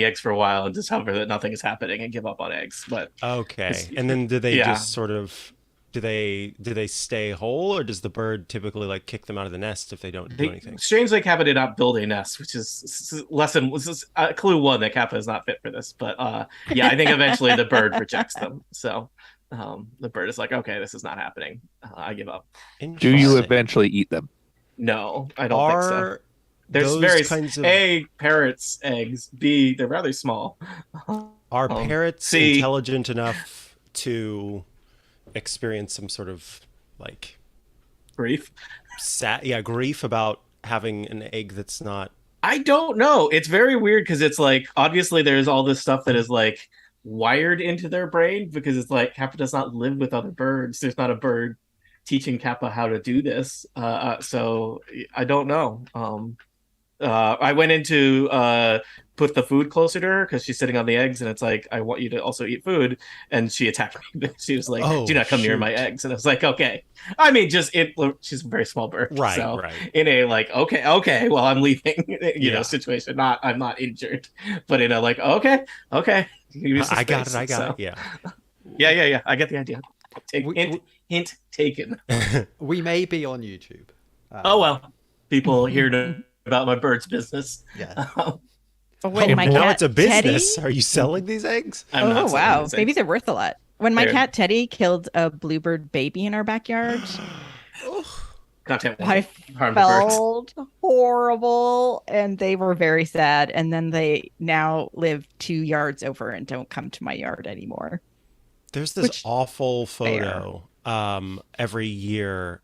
eggs for a while and discover that nothing is happening and give up on eggs. But Okay. And then do they yeah, just sort of do they stay whole, or does the bird typically like kick them out of the nest if they don't do they anything? strangely Kappa did not build a nest, which is lesson. This is clue one that Kappa is not fit for this. But yeah, I think eventually the bird rejects them. So the bird is like, okay, this is not happening. I give up. Do you Interesting. eventually eat them? No, I don't think so. Are There's those very kinds of A, parrots eggs. B, they're rather small. are parrots C, intelligent enough to experience some sort of like grief. grief about having an egg that's not. I don't know. It's very weird because it's like obviously there's all this stuff that is like wired into their brain because it's like Kappa does not live with other birds. There's not a bird teaching Kappa how to do this. So I don't know. I went into put the food closer to her because she's sitting on the eggs, and it's like I want you to also eat food, and she attacked me. She was like, "Do Oh not come near my shoot. eggs," and I was like, "Okay." I mean, just it. She's a very small bird, Right, so right. in a like, okay, okay, well, I'm leaving, Yeah. situation. Not, I'm not injured, but in a like, okay, okay, give me some I got it. space. I got it. So Yeah. yeah, yeah, yeah. I get the idea. Take We, hint, we, hint taken. we may be on YouTube. Oh Um, well, people hear about my bird's business. yes. When Oh, my now cat it's a Teddy. business. Are you selling these eggs? I'm Oh not selling wow, these maybe eggs. they're worth a lot. When my They're cat Teddy killed a bluebird baby in our backyard, content I warning. Harm to birds. felt horrible, and they were very sad. And then they now live 2 yards over and don't come to my yard anymore. There's this Which awful fair. photo every year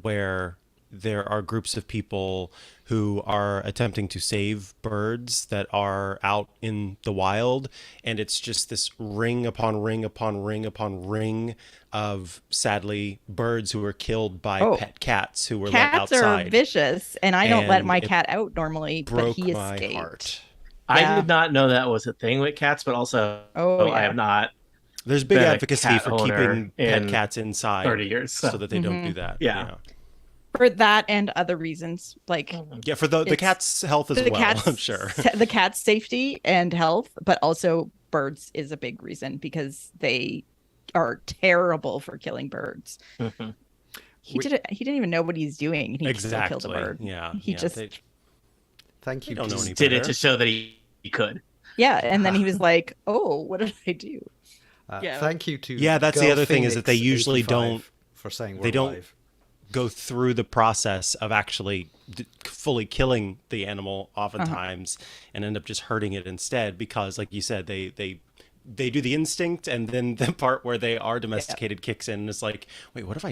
where there are groups of people who are attempting to save birds that are out in the wild, and it's just this ring upon ring upon ring upon ring of sadly birds who were killed by Oh, pet cats who were let cats are outside, vicious, and I don't let and my it cat out normally, but broke he my escaped. heart. I Yeah. did not know that was a thing with cats, but also Oh I have yeah. not There's big been a advocacy cat for owner keeping pet in cats inside 30 years. so So that they don't do hmm that. yeah. Yeah. For that and other reasons, like Yeah, for the it's cat's health as the well, I'm cat's sure. the cat's safety and health, but also birds is a big reason because they are terrible for killing birds. Mhm. He We, did it. He didn't even know what he's doing, and he still killed a Exactly. bird. Yeah. He Yeah. just thank They you don't know to any Just did it better. to show that he could. yeah, and then he was like, "Oh, what did I do?" Yeah. thank you to Yeah, that's the Girl other thing is that they Phoenix usually 85 for saying they we're don't live. go through the process of actually fully killing the animal Uh-huh. oftentimes and end up just hurting it instead because like you said they do the instinct and then the part where they are Yeah. domesticated kicks in and it's like, wait, what's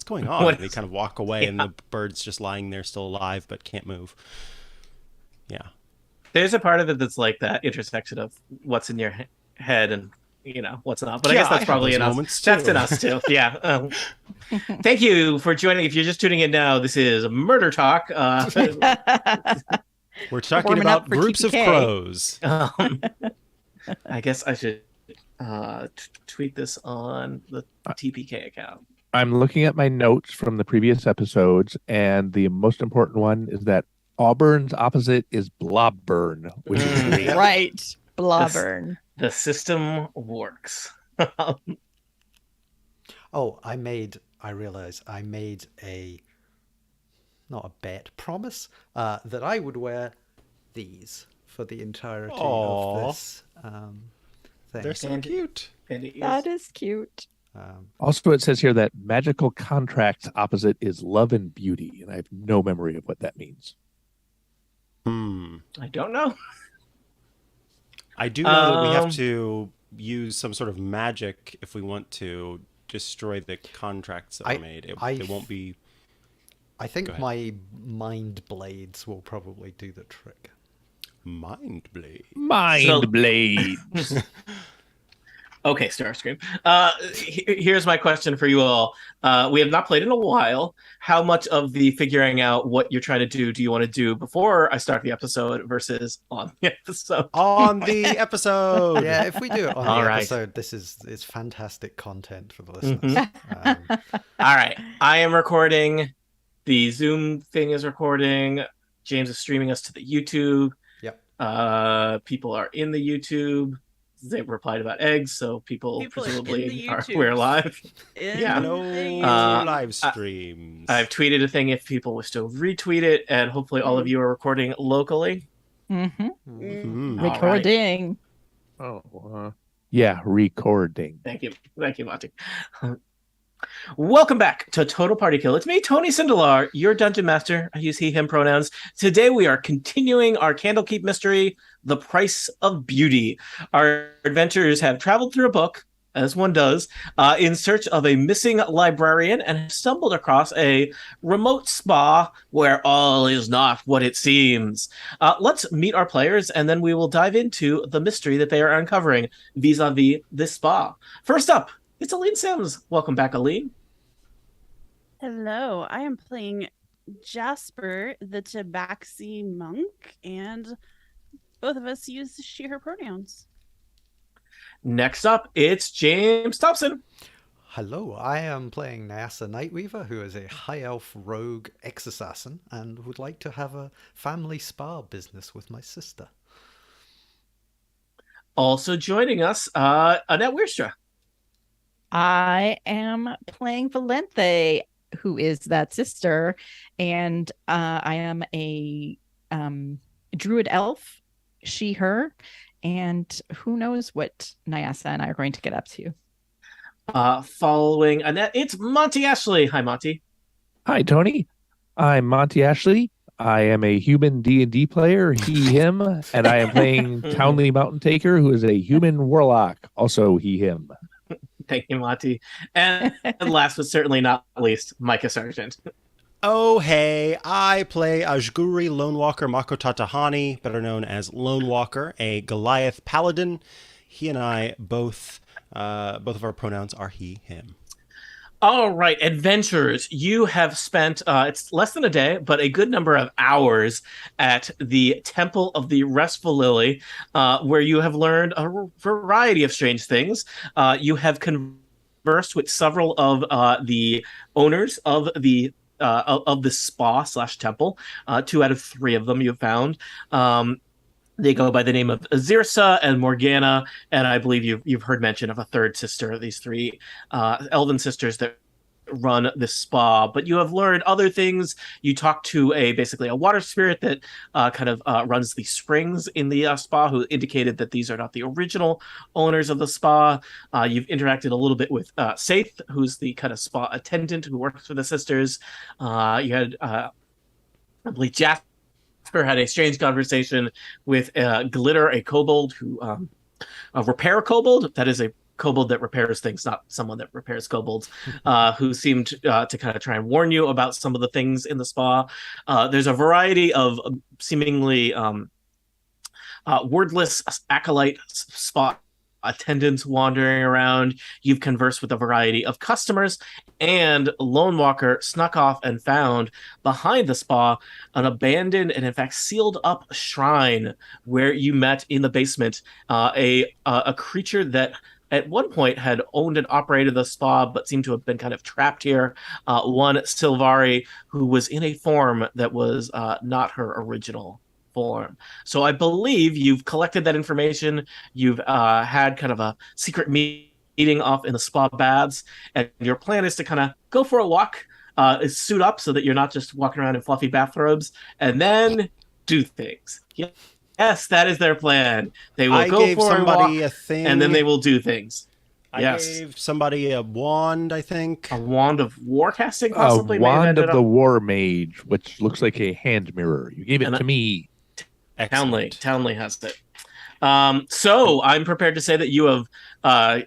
going on? What And they is, kind of walk away and yeah. the bird's just lying there still alive but can't move. Yeah. There's a part of it that's like that intersection of what's in your head and what's not. But I Yeah, guess I that's have probably those in us. moments That's too. in us too. Yeah. Thank you for joining. If you're just tuning in now, this is Murder Talk. We're talking Warming up about for groups of TPK. crows. um, I guess I should tweet this on the TPK account. I'm looking at my notes from the previous episodes, and the most important one is that Auburn's opposite is Blobburn, which is green. Right, This, Blobburn. the system works. Oh, I realize I made not a bet, promise, that I would wear these for the entirety Aw. of this thing. They're so And- cute. And it is- That is cute. Also, it says here that magical contract's opposite is love and beauty, and I have no memory of what that means. I don't know. I do know that we have Um, to use some sort of magic if we want to destroy the contracts that I- are made. I They won't be. I Go think ahead. my mind blades will probably do the trick. Mind blade. Mind So- blades. Okay, Starscream. Here's my question for you all. We have not played in a while. How much of the figuring out what you're trying to do you want to do before I start the episode versus on the episode? On the episode. Yeah, if we do it on All the right. episode, it's fantastic content for the Mhm. listeners. All right. I am recording. The Zoom thing is recording. James is streaming us to the YouTube. Yep. People are in the YouTube. They replied about eggs, so people People are in presumably the we're YouTubes. live. Yeah. Hello, YouTube. live streams. I've tweeted a thing if people wish to retweet it, and hopefully all of you are recording locally. Mm-hmm. Mhm. All right. Recording. Yeah, recording. Thank you, Monty. Welcome back to Total Party Kill. It's me, Tony Sindelar, your dungeon master. I use he/him pronouns. Today we are continuing our Candlekeep mystery, The Price of Beauty. Our adventurers have traveled through a book, as one does, in search of a missing librarian and have stumbled across a remote spa where all is not what it seems. Let's meet our players, and then we will dive into the mystery that they are uncovering vis-a-vis this spa. First up, it's Aline Sims. Welcome back, Aline. Hello, I am playing Jasper, the Tabaxi monk, and both of us use she, her pronouns. Next up, it's James Thompson. Hello, I am playing Nyasa Nightweaver, who is a high elf rogue ex-assassin and would like to have a family spa business with my sister. Also joining us, Annette Wierstra. I am playing Valenthe, who is that sister, and I am a druid elf, she, her, and who knows what Nyasa and I are going to get up to. Following Annette, it's Monty Ashley. Hi, Monty. Hi, Tony. I'm Monty Ashley. I am a human D&D player, he, him, and I am playing Townley Mountain Taker, who is a human warlock, also he, him. Thank you, Monty. And last but certainly not least, Micah Sargent. Oh, hey, I play Ajguri Lone Walker Makotatahani, better known as Lone Walker, a Goliath paladin. He and I both of our pronouns are he, him. All right, adventurers, you have spent, it's less than a day, but a good number of hours at the Temple of the Restful Lily, where you have learned a variety of strange things. You have conversed with several of the owners of the spa/temple. 2 out of 3 of them you found. They go by the name of Azirsa and Morgana, and I believe you've heard mention of a third sister, these 3 elven sisters that run this spa. But you have learned other things. You talk to basically a water spirit that runs the springs in the spa, who indicated that these are not the original owners of the spa. You've interacted a little bit with Saith, who's the kind of spa attendant who works for the sisters. You had, I believe, Jasper had a strange conversation with Glitter, a kobold who a repair kobold. That is a kobold that repairs things, not someone that repairs kobolds, who seemed to kind of try and warn you about some of the things in the spa. There's a variety of seemingly wordless acolyte spa attendants wandering around. You've conversed with a variety of customers, and Lone Walker snuck off and found behind the spa an abandoned and in fact sealed up shrine where you met in the basement a creature that at one point had owned and operated the spa but seemed to have been kind of trapped here. One Silvari, who was in a form that was not her original form. So I believe you've collected that information. You've had kind of a secret meeting off in the spa baths, and your plan is to kind of go for a walk, suit up so that you're not just walking around in fluffy bathrobes, and then do things. Yes, that is their plan. They will go for a walk, and then they will do things. I gave somebody a wand, I think. A wand of warcasting, possibly? A wand of the war mage, which looks like a hand mirror. You gave it to me. Townley has it. So I'm prepared to say that you have,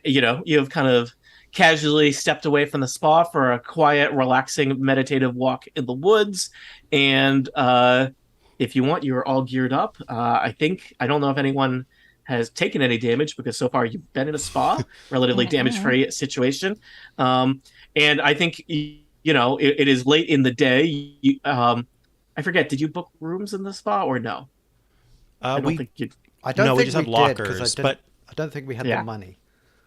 you have kind of casually stepped away from the spa for a quiet, relaxing, meditative walk in the woods. And if you want, you're all geared up. I don't know if anyone has taken any damage because so far you've been in a spa, relatively damage-free situation. And I think, it is late in the day. I forget, did you book rooms in the spa or no? I don't think we we just have did, lockers, but I don't think we had the money.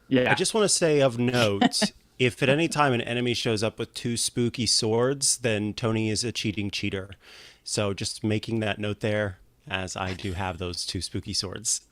Yeah. I just want to say of note, if at any time an enemy shows up with 2 spooky swords, then Tony is a cheating cheater. So just making that note there. as I do have those 2 spooky swords.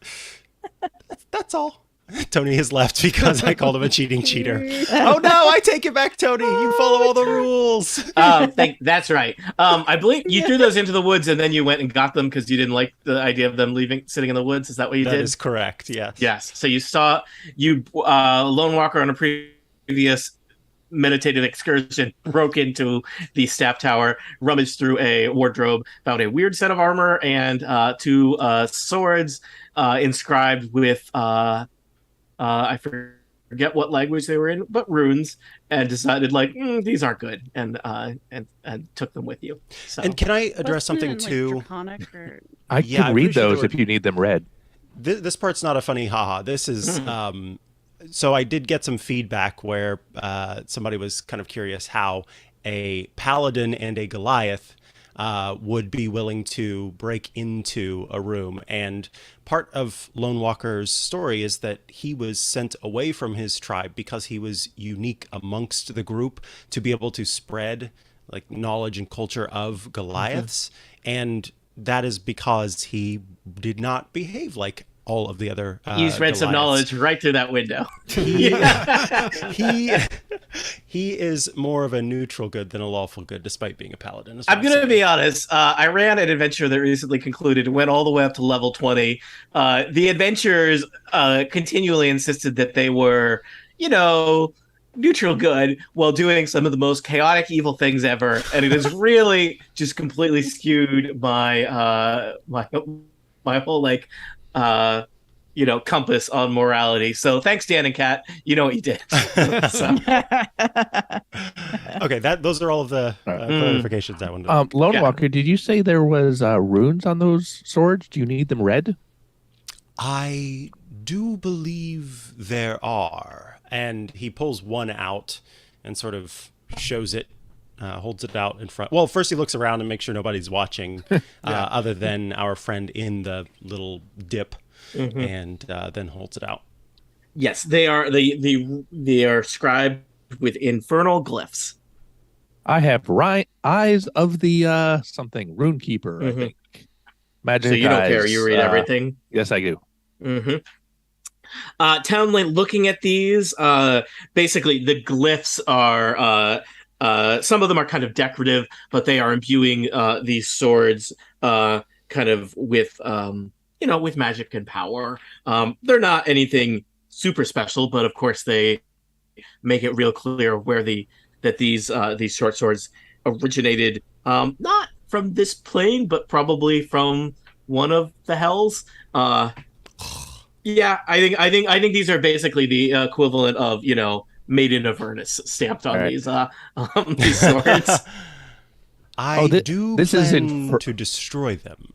That's all. Tony has left because I called him a cheating cheater. Oh no, I take it back, Tony. You follow all the rules. That's right. I believe you threw those into the woods and then you went and got them because you didn't like the idea of them sitting in the woods. Is that what you did? That is correct. Yes. Yes. So you saw Lone Walker on a previous meditative excursion broke into the staff tower, rummaged through a wardrobe, found a weird set of armor and 2 swords inscribed with I forget what language they were in, but runes, and decided these aren't good, and took them with you. So. And can I address Wasn't something it, too? Draconic or... I Yeah, can I'm read pretty sure those there if you need them read. This part's not a funny haha. This is so I did get some feedback where somebody was kind of curious how a paladin and a Goliath would be willing to break into a room. And part of Lone Walker's story is that he was sent away from his tribe because he was unique amongst the group to be able to spread knowledge and culture of Goliaths. And that is because he did not behave like all of the other you read some knowledge right through that window. He is more of a neutral good than a lawful good, despite being a paladin. I'm going to be honest. I ran an adventure that recently concluded and went all the way up to level 20. The adventurers continually insisted that they were, neutral good while doing some of the most chaotic evil things ever. And it has really just completely skewed my my whole compass on morality. So thanks, Dan and Kat. You know what you did. Okay, those are all of the clarifications I wanted to Lone Walker, did you say there was runes on those swords? Do you need them read? I do believe there are. And he pulls one out and sort of shows it, holds it out in front. Well, first he looks around and makes sure nobody's watching other than our friend in the little dip, and then holds it out. Yes, they are scribed with infernal glyphs. I have eyes of the something runekeeper. I think. Magic. So you don't eyes, care. You read everything. Yes, I do. Townley, looking at these, basically the glyphs are some of them are kind of decorative, but they are imbuing these swords kind of with with magic and power. They're not anything super special, but of course they make it real clear where these short swords originated, not from this plane, but probably from one of the hells. Yeah, I think these are basically the equivalent of Made in Avernus stamped on these swords. This plan to destroy them.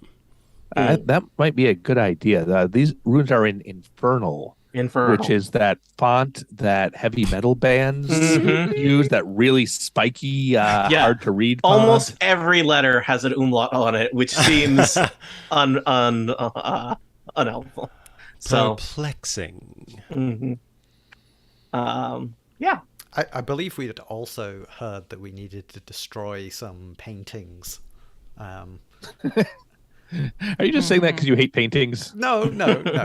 That might be a good idea. These runes are in Infernal, which is that font that heavy metal bands use. That really spiky, hard to read font. Almost every letter has an umlaut on it, which seems unhelpful. Perplexing. Yeah. I believe we had also heard that we needed to destroy some paintings. Are you just saying that because you hate paintings? No.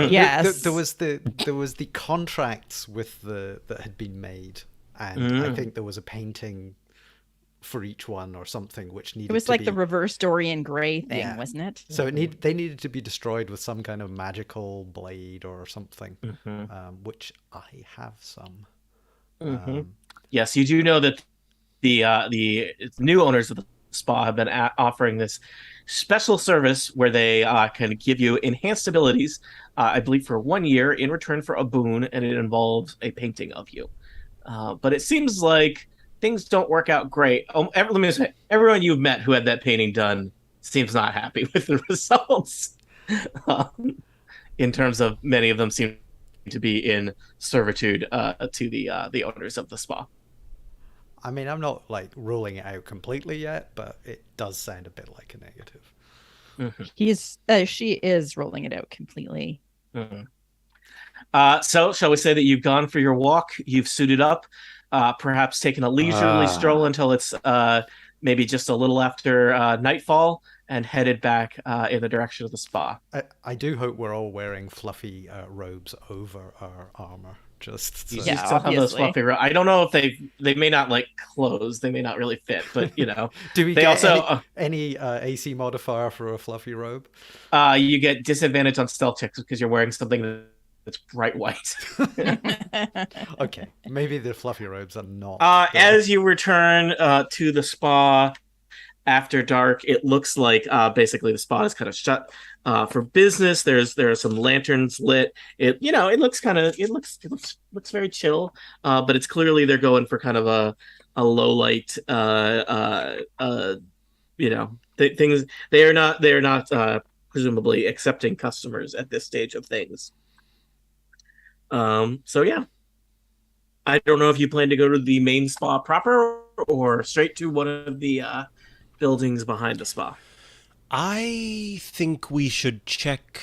Yes. There was the contracts with that had been made, and I think there was a painting for each one or something which needed. It was the reverse Dorian Gray thing, wasn't it? So they needed to be destroyed with some kind of magical blade or something, which I have some. Yes, you do know that the new owners of the spa have been offering this special service where they can give you enhanced abilities, I believe for 1 year in return for a boon, and it involves a painting of you. But it seems like things don't work out great. Let me say, everyone you've met who had that painting done seems not happy with the results. In terms of many of them seem to be in servitude to the owners of the spa. I mean, I'm not ruling it out completely yet, but it does sound a bit like a negative. She is rolling it out completely. So shall we say that you've gone for your walk, you've suited up, perhaps taken a leisurely stroll until it's maybe just a little after nightfall, and headed back in the direction of the spa. I do hope we're all wearing fluffy robes over our armor. Just so. You still have those fluffy robes. I don't know if they may not like clothes. They may not really fit, but you know. Do we they get also any AC modifier for a fluffy robe? You get disadvantage on stealth checks because you're wearing something that's bright white. Okay, maybe the fluffy robes are not. As you return to the spa after dark, it looks like basically the spa is kind of shut for business. There are some lanterns lit. It looks very chill, but it's clearly they're going for kind of a low light. Things they are not presumably accepting customers at this stage of things. So yeah, I don't know if you plan to go to the main spa proper or straight to one of the buildings behind the spa. I think we should check,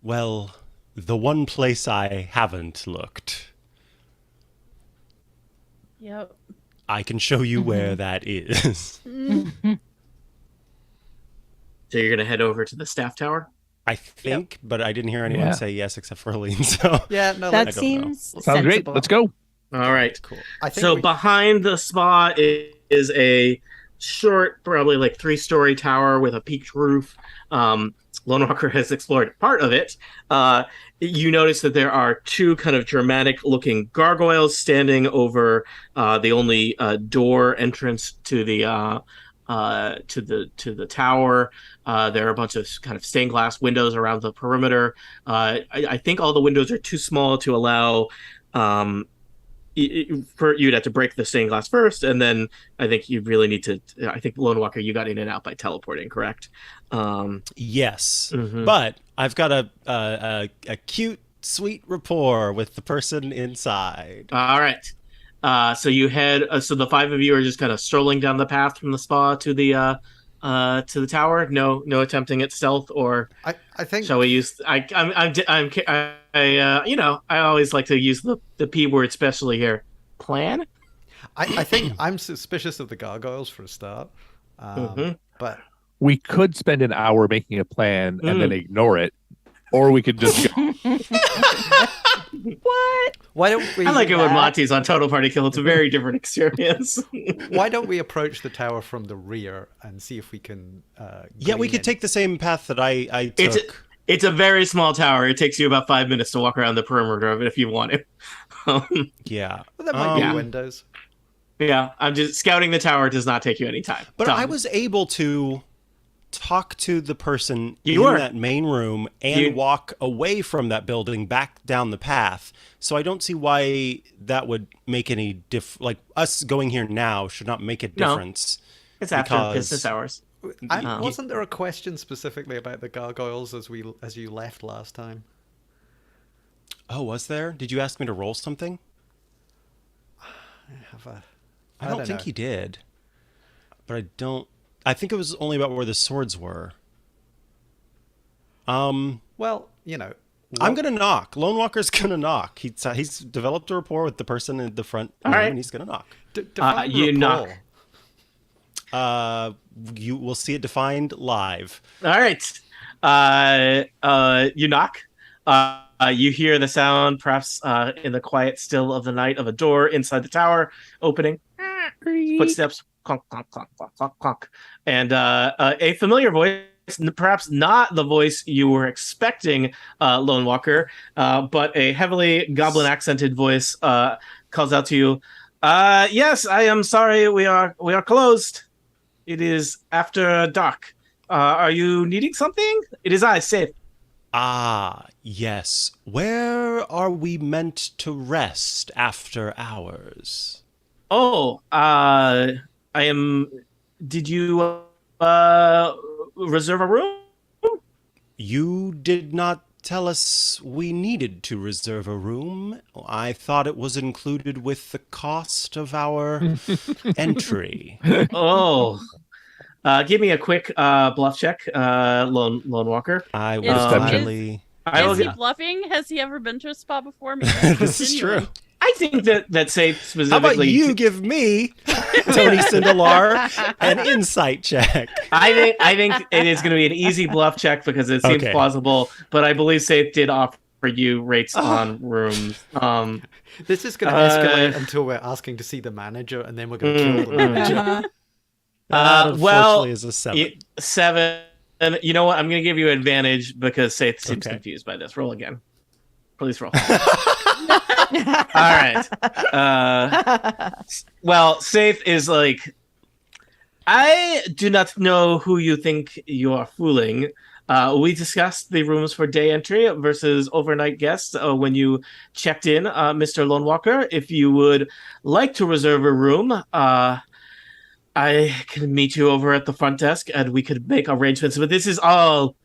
well, the one place I haven't looked. Yep. I can show you where that is. So you're gonna head over to the staff tower? I think, but I didn't hear anyone say yes except for Aline. So yeah, no, that seems sensible. Sounds great. Let's go. All right, cool. Behind the spa is a short, probably like 3-story tower with a peaked roof. Lone Walker has explored part of it. You notice that there are 2 kind of dramatic-looking gargoyles standing over the only door entrance to the tower. There are a bunch of kind of stained glass windows around the perimeter. I think all the windows are too small to allow. You'd have to break the stained glass first, and then I think you really need to. I think Lone Walker, you got in and out by teleporting, correct? Yes, but I've got a cute, sweet rapport with the person inside. All right. So you head. So the 5 of you are just kind of strolling down the path from the spa to the tower. No attempting at stealth, or I think. Shall we use? I always like to use the P word, especially here. Plan. I think I'm suspicious of the gargoyles for a start, but we could spend an hour making a plan and then ignore it, or we could just go. What? Why don't we? I like it when Monty's on Total Party Kill. It's a very different experience. Why don't we approach the tower from the rear and see if we can? We could take the same path that I took. It's a very small tower. It takes you about 5 minutes to walk around the perimeter of it if you want it. Yeah. Well, there might be windows. Yeah, I'm just scouting the tower. Does not take you any time. But I was able to talk to the person that main room and walk away from that building back down the path. So I don't see why that would make any like us going here now should not make a difference. No, it's after business hours. Wasn't there a question specifically about the gargoyles as you left last time? Oh, was there? Did you ask me to roll something? I don't think he did. But I think it was only about where the swords were. Well, I'm gonna knock. Lone Walker's gonna knock. He's developed a rapport with the person in the front room, and he's gonna knock. You knock. You will see it defined live. All right. You knock. You hear the sound, perhaps in the quiet still of the night, of a door inside the tower opening. Footsteps. Clunk, clunk, clunk, clunk, clunk, clunk. And a familiar voice, perhaps not the voice you were expecting, Lone Walker, but a heavily goblin accented voice calls out to you. Yes, I am sorry. We are closed. It is after dark. Are you needing something? It is I, Safe. Ah, yes. Where are we meant to rest after hours? Oh, I am. Did you reserve a room? You did not tell us we needed to reserve a room. I thought it was included with the cost of our entry. Oh. Give me a quick bluff check, Lone Walker. I will definitely. Is he bluffing? Has he ever been to a spa before? This is true. I think that Safe specifically. How about you give me? Tony Sindelar, an insight check. I think it is going to be an easy bluff check because it seems plausible, but I believe Safe did offer you rates on rooms. This is going to escalate until we're asking to see the manager, and then we're going to kill the manager. Unfortunately, is a 7. 7. You know what? I'm going to give you advantage because Safe seems confused by this. Roll again. Please roll. All right. Well, Safe is like, I do not know who you think you are fooling. We discussed the rooms for day entry versus overnight guests when you checked in, Mr. Lone Walker. If you would like to reserve a room, I can meet you over at the front desk and we could make arrangements. But this is all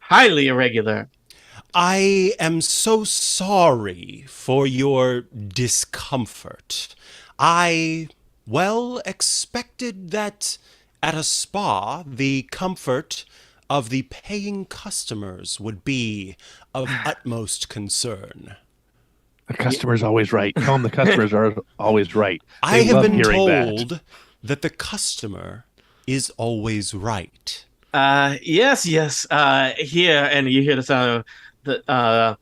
highly irregular. I am so sorry for your discomfort. I, expected that at a spa, the comfort of the paying customers would be of utmost concern. The customer's always right. Tell them the customers are always right. I have been told that the customer is always right. Yes. Here, and you hear the sound of the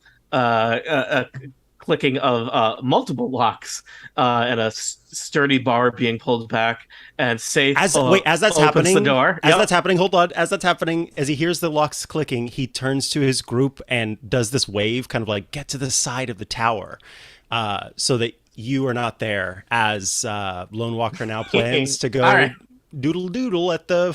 clicking of multiple locks and a sturdy bar being pulled back, and Safe as that's happening, the door. That's happening, hold on. As that's happening, as he hears the locks clicking, he turns to his group and does this wave, kind of like get to the side of the tower, so that you are not there. As Lone Walker now plans to go doodle at the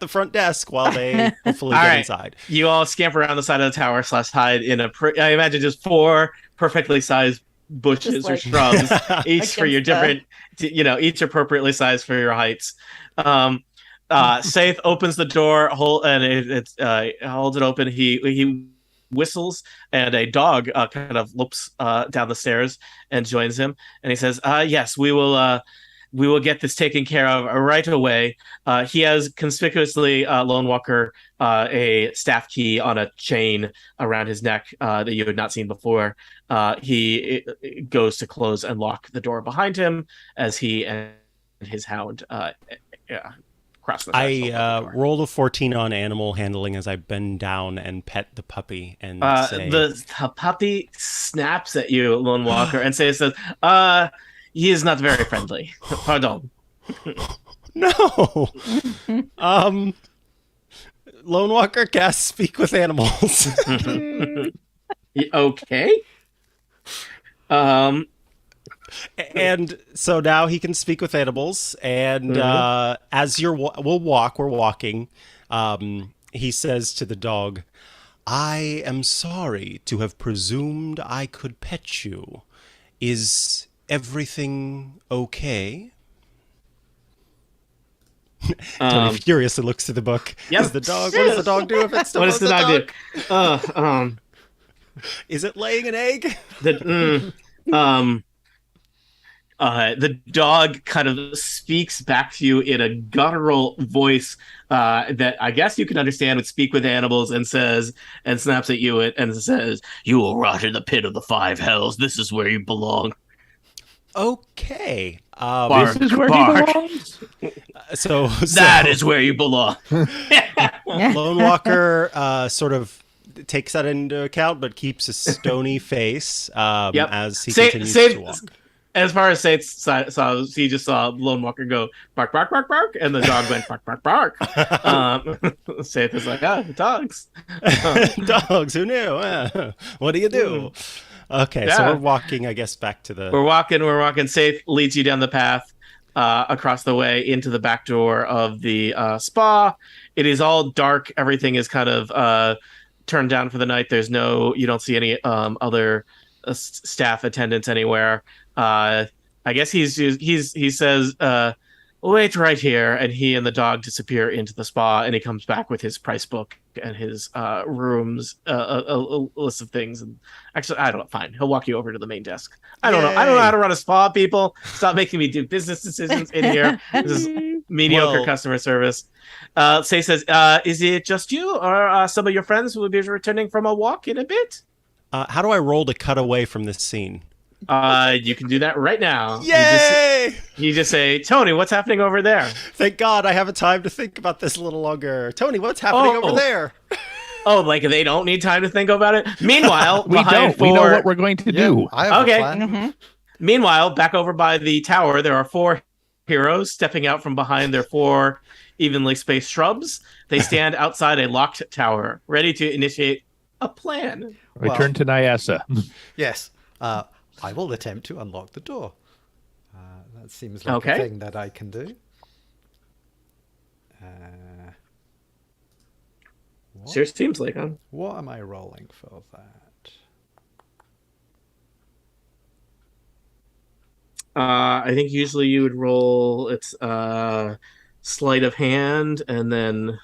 front desk while they hopefully get inside. You all scamper around the side of the tower / hide in I imagine just 4 perfectly sized bushes or shrubs, each for your different, each appropriately sized for your heights. Safe opens the door, holds it open. He whistles, and a dog kind of loops down the stairs and joins him. And he says, "Yes, we will get this taken care of right away." He has conspicuously, Lone Walker, a staff key on a chain around his neck that you had not seen before. He goes to close and lock the door behind him as he and his hound cross the threshold. I rolled a 14 on animal handling as I bend down and pet the puppy and say... The puppy snaps at you, Lone Walker, and says, "He is not very friendly. Pardon." No. Lone Walker casts Speak with Animals. Okay. And so now he can speak with animals. And as we're walking, he says to the dog, "I am sorry to have presumed I could pet you. Is everything okay?" Tony furiously looks to the book. Yep. What does the dog do if it's still what does the dog do? Is it laying an egg? The dog kind of speaks back to you in a guttural voice that I guess you can understand would speak with animals, and snaps at you and says, "You will rot in the pit of the 5 hells. This is where you belong." Okay. This is where he belongs? So that is where you belong. Lone Walker sort of takes that into account, but keeps a stony face as he continues to walk. As far as Safe saw, he just saw Lone Walker go bark, bark, bark, bark, and the dog went bark, bark, bark. Safe is like, dogs. Dogs, who knew? What do you do? Okay, so we're walking, I guess, back to the... We're walking. Safe leads you down the path across the way into the back door of the spa. It is all dark. Everything is kind of turned down for the night. You don't see any other staff attendants anywhere. I guess he says, "Wait right here," and he and the dog disappear into the spa, and he comes back with his price book and his rooms, a list of things. And actually, I don't know. Fine, he'll walk you over to the main desk. I don't know how to run a spa. People, stop making me do business decisions in here. This is mediocre customer service. Say says, "Is it just you, or some of your friends who will be returning from a walk in a bit?" How do I roll to cut away from this scene? You can do that right now. Yay! You just say, Tony, what's happening over there? Thank God I have a time to think about this a little longer. Tony, what's happening over there? Oh, like they don't need time to think about it? Meanwhile, we don't. We know what we're going to do. I have okay. a plan. Mm-hmm. Meanwhile, back over by the tower, there are 4 heroes stepping out from behind their 4 evenly spaced shrubs. They stand outside a locked tower, ready to initiate a plan. Return to Nyasa. Yes. I will attempt to unlock the door. That seems like a thing that I can do. Sure seems like, huh? What am I rolling for that? I think usually you would roll sleight of hand, and then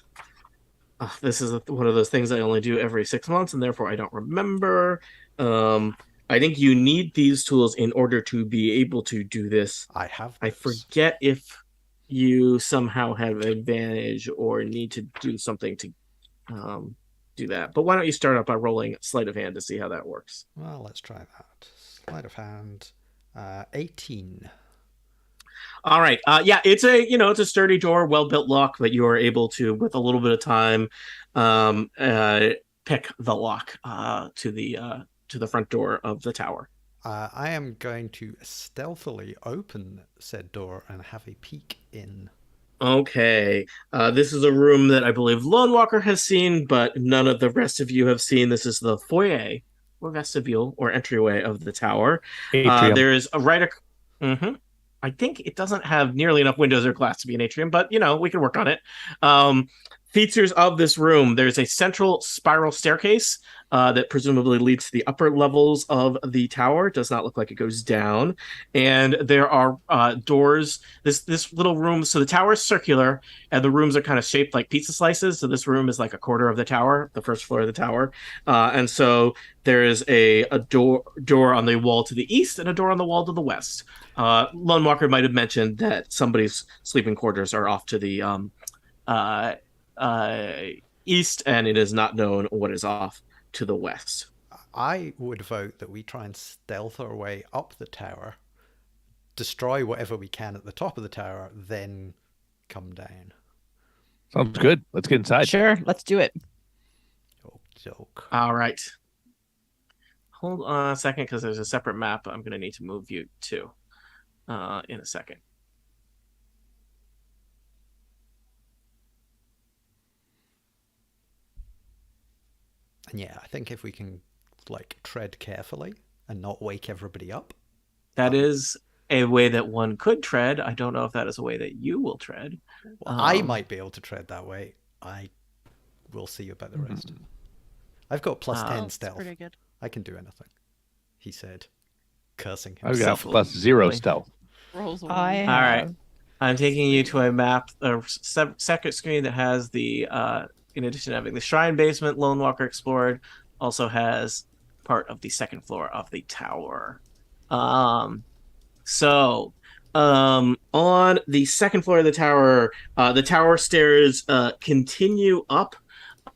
this is one of those things I only do every 6 months, and therefore I don't remember. I think you need these tools in order to be able to do this. I have. I forget if you somehow have an advantage or need to do something to do that. But why don't you start out by rolling sleight of hand to see how that works? Well, let's try that. Sleight of hand. 18. All right. Yeah, it's a sturdy door, well-built lock that you are able to, with a little bit of time, pick the lock to the front door of the tower. I am going to stealthily open said door and have a peek in. Okay. This is a room that I believe Lone Walker has seen, but none of the rest of you have seen. This is the foyer, or vestibule, or entryway of the tower. There is a I think it doesn't have nearly enough windows or glass to be an atrium, but we can work on it. Features of this room: there's a central spiral staircase that presumably leads to the upper levels of the tower. It does not look like it goes down. And there are doors. This little room, so the tower is circular, and the rooms are kind of shaped like pizza slices. So this room is like a quarter of the tower, the first floor of the tower. And so there is a door on the wall to the east and a door on the wall to the west. Lone Walker might have mentioned that somebody's sleeping quarters are off to the east, and it is not known what is off to the west. I would vote that we try and stealth our way up the tower, destroy whatever we can at the top of the tower, then come down. Sounds good. Let's get inside. Sure, let's do it. Joke. All right. Hold on a second, because there's a separate map I'm going to need to move you to in a second. And yeah, I think if we can tread carefully and not wake everybody up. That is a way that one could tread. I don't know if that is a way that you will tread. Well, I might be able to tread that way. I will see about the rest. I've got plus 10 stealth. Pretty good. I can do anything, he said, cursing I've got himself. plus 0 stealth. Rolls All right. I'm taking you to a map, a second screen that has the, in addition to having the shrine basement, Lone Walker explored, also has part of the second floor of the tower. On the second floor of the tower stairs continue up,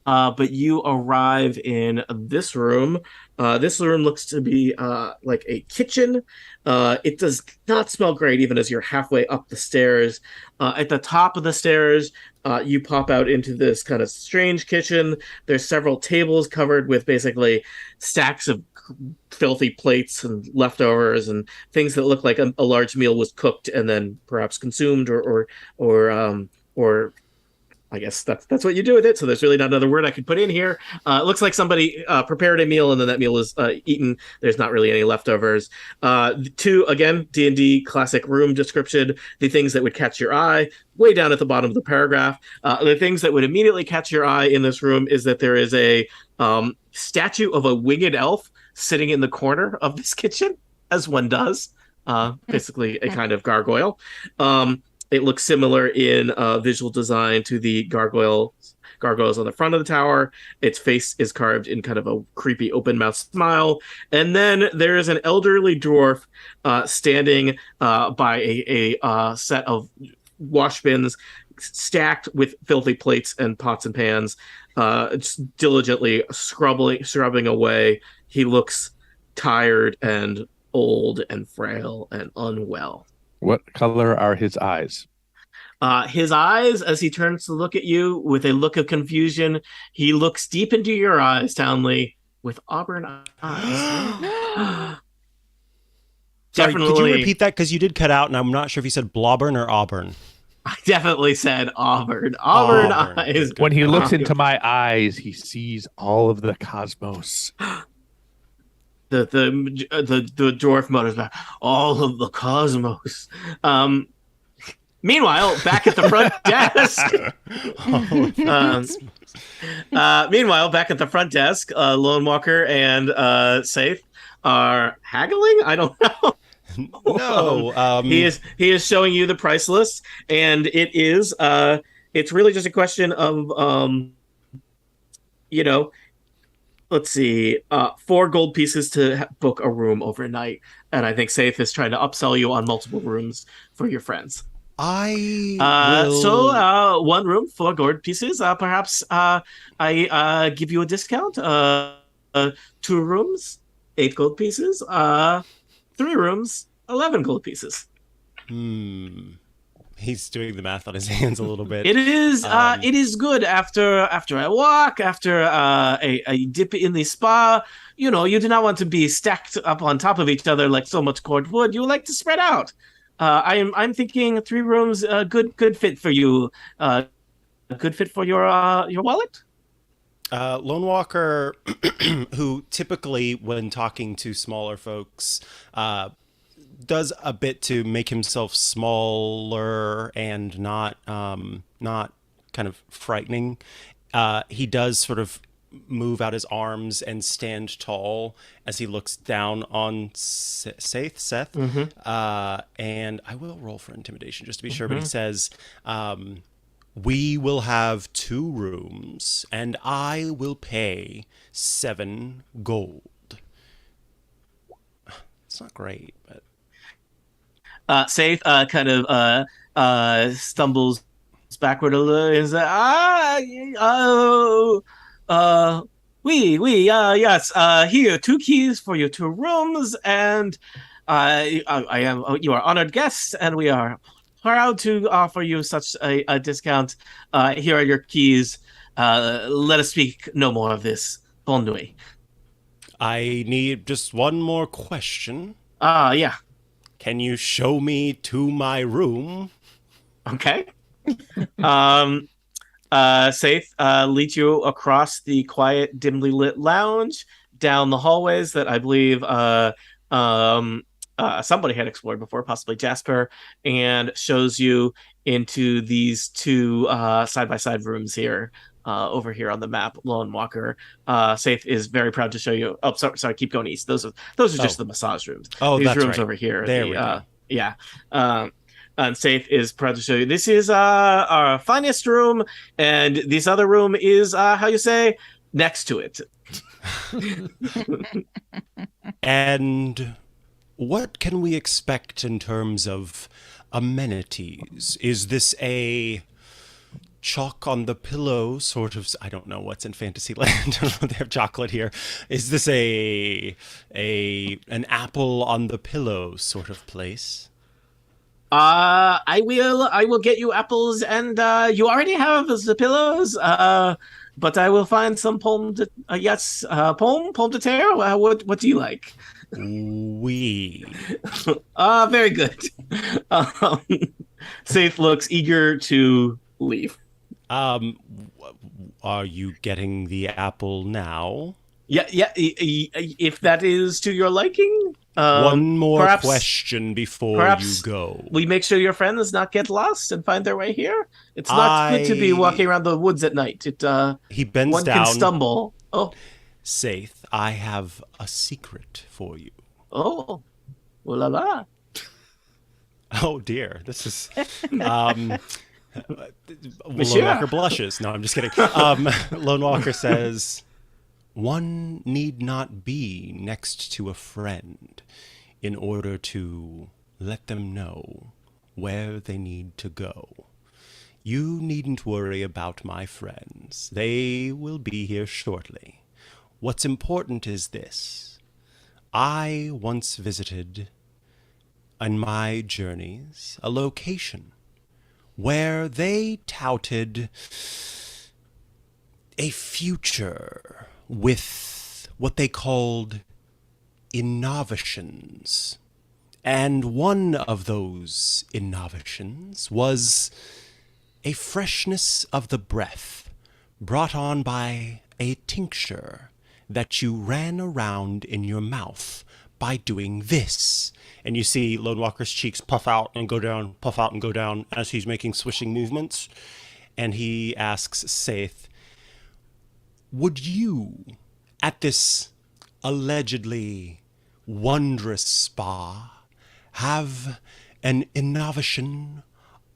but you arrive in this room. This room looks to be like a kitchen. It does not smell great even as you're halfway up the stairs. At the top of the stairs, you pop out into this kind of strange kitchen. There's several tables covered with basically stacks of filthy plates and leftovers and things that look like a large meal was cooked and then perhaps consumed or I guess that's what you do with it. So there's really not another word I could put in here. It looks like somebody prepared a meal and then that meal was eaten. There's not really any leftovers. Again, D&D classic room description, the things that would catch your eye, way down at the bottom of the paragraph. The things that would immediately catch your eye in this room is that there is a statue of a winged elf sitting in the corner of this kitchen, as one does. Basically a kind of gargoyle. It looks similar in visual design to the gargoyles on the front of the tower. Its face is carved in kind of a creepy open-mouthed smile. And then there is an elderly dwarf standing by a set of wash bins stacked with filthy plates and pots and pans, just diligently scrubbing away. He looks tired and old and frail and unwell. What color are his eyes? His eyes, as he turns to look at you with a look of confusion, he looks deep into your eyes, Townley, with auburn eyes. Sorry, Definitely. could you repeat that? Because you did cut out, and I'm not sure if you said Blauburn or Auburn. I definitely said auburn. Auburn eyes. When he looks into my eyes, he sees all of the cosmos. The dwarf mutters back, all of the cosmos. Meanwhile, back at the front desk. Meanwhile, back at the front desk, Lone Walker and Safe are haggling. I don't know. No, he is showing you the price list, and it's really just a question of let's see, 4 gold pieces to book a room overnight, and I think Safe is trying to upsell you on multiple rooms for your friends. So 1 room, 4 gold pieces. Perhaps I give you a discount. 2 rooms, 8 gold pieces. 3 rooms, 11 gold pieces. He's doing the math on his hands a little bit. It is good after a walk, after a dip in the spa. You do not want to be stacked up on top of each other like so much cord wood. You like to spread out. I'm thinking 3 rooms, good fit for you. Good fit for your wallet. Lone Walker, who typically, when talking to smaller folks, does a bit to make himself smaller and not kind of frightening. He does sort of move out his arms and stand tall as he looks down on Seth. Mm-hmm. And I will roll for intimidation just to be sure, but he says, we will have 2 rooms, and I will pay 7 gold. It's not great, but... Safe kind of stumbles backward a little and says, yes, here, 2 keys for your 2 rooms, and I am you are honored guests, and we are proud to offer you such a discount. Here are your keys. Let us speak no more of this. Bonne nuit. I need just one more question. Yeah. Can you show me to my room? Okay. Safe leads you across the quiet, dimly lit lounge, down the hallways that I believe somebody had explored before, possibly Jasper, and shows you into these 2 side-by-side rooms here. Over here on the map, Lone Walker. Safe is very proud to show you. Oh, sorry, keep going east. Those are just the massage rooms. Oh, these that's rooms right. over here. There we go. Yeah. And Safe is proud to show you. This is our finest room, and this other room is how you say, next to it. And what can we expect in terms of amenities? Is this a chalk on the pillow sort of... I don't know what's in Fantasyland. I don't know, they have chocolate here. Is this an apple on the pillow sort of place? I will get you apples, and you already have the pillows. But I will find some pomme de terre. What do you like? Oui. Very good. Safe looks eager to leave. Are you getting the apple now? Yeah. If that is to your liking. One more question before you go. We make sure your friends not get lost and find their way here. It's not good to be walking around the woods at night. He bends one down. One can stumble. Oh, Saith, I have a secret for you. Oh, ooh la la. Oh dear, this is. Lone Walker blushes. No, I'm just kidding. Lone Walker says, one need not be next to a friend in order to let them know where they need to go. You needn't worry about my friends. They will be here shortly. What's important is this. I once visited, in my journeys, a location where they touted a future with what they called innovations. And one of those innovations was a freshness of the breath brought on by a tincture that you ran around in your mouth by doing this. And you see Lone Walker's cheeks puff out and go down, puff out and go down as he's making swishing movements. And he asks Saith, would you, at this allegedly wondrous spa, have an innovation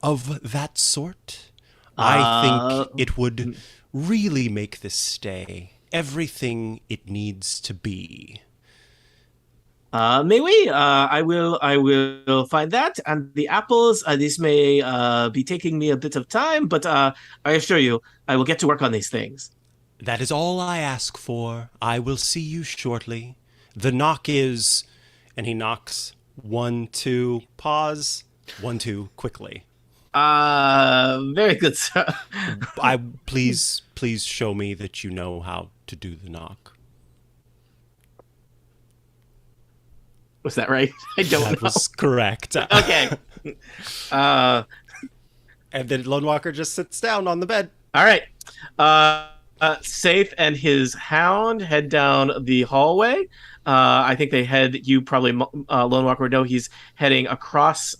of that sort? I think it would really make this stay everything it needs to be. May we? I will find that. And the apples, this may be taking me a bit of time, but I assure you, I will get to work on these things. That is all I ask for. I will see you shortly. The knock is, and he knocks 1, 2, pause, 1, 2, quickly. Very good, sir. Please show me that you know how to do the knock. Was that right? I don't know. That was correct. Okay. And then Lone Walker just sits down on the bed. All right. Saith and his hound head down the hallway. I think they head. You probably Lone Walker would know he's heading across.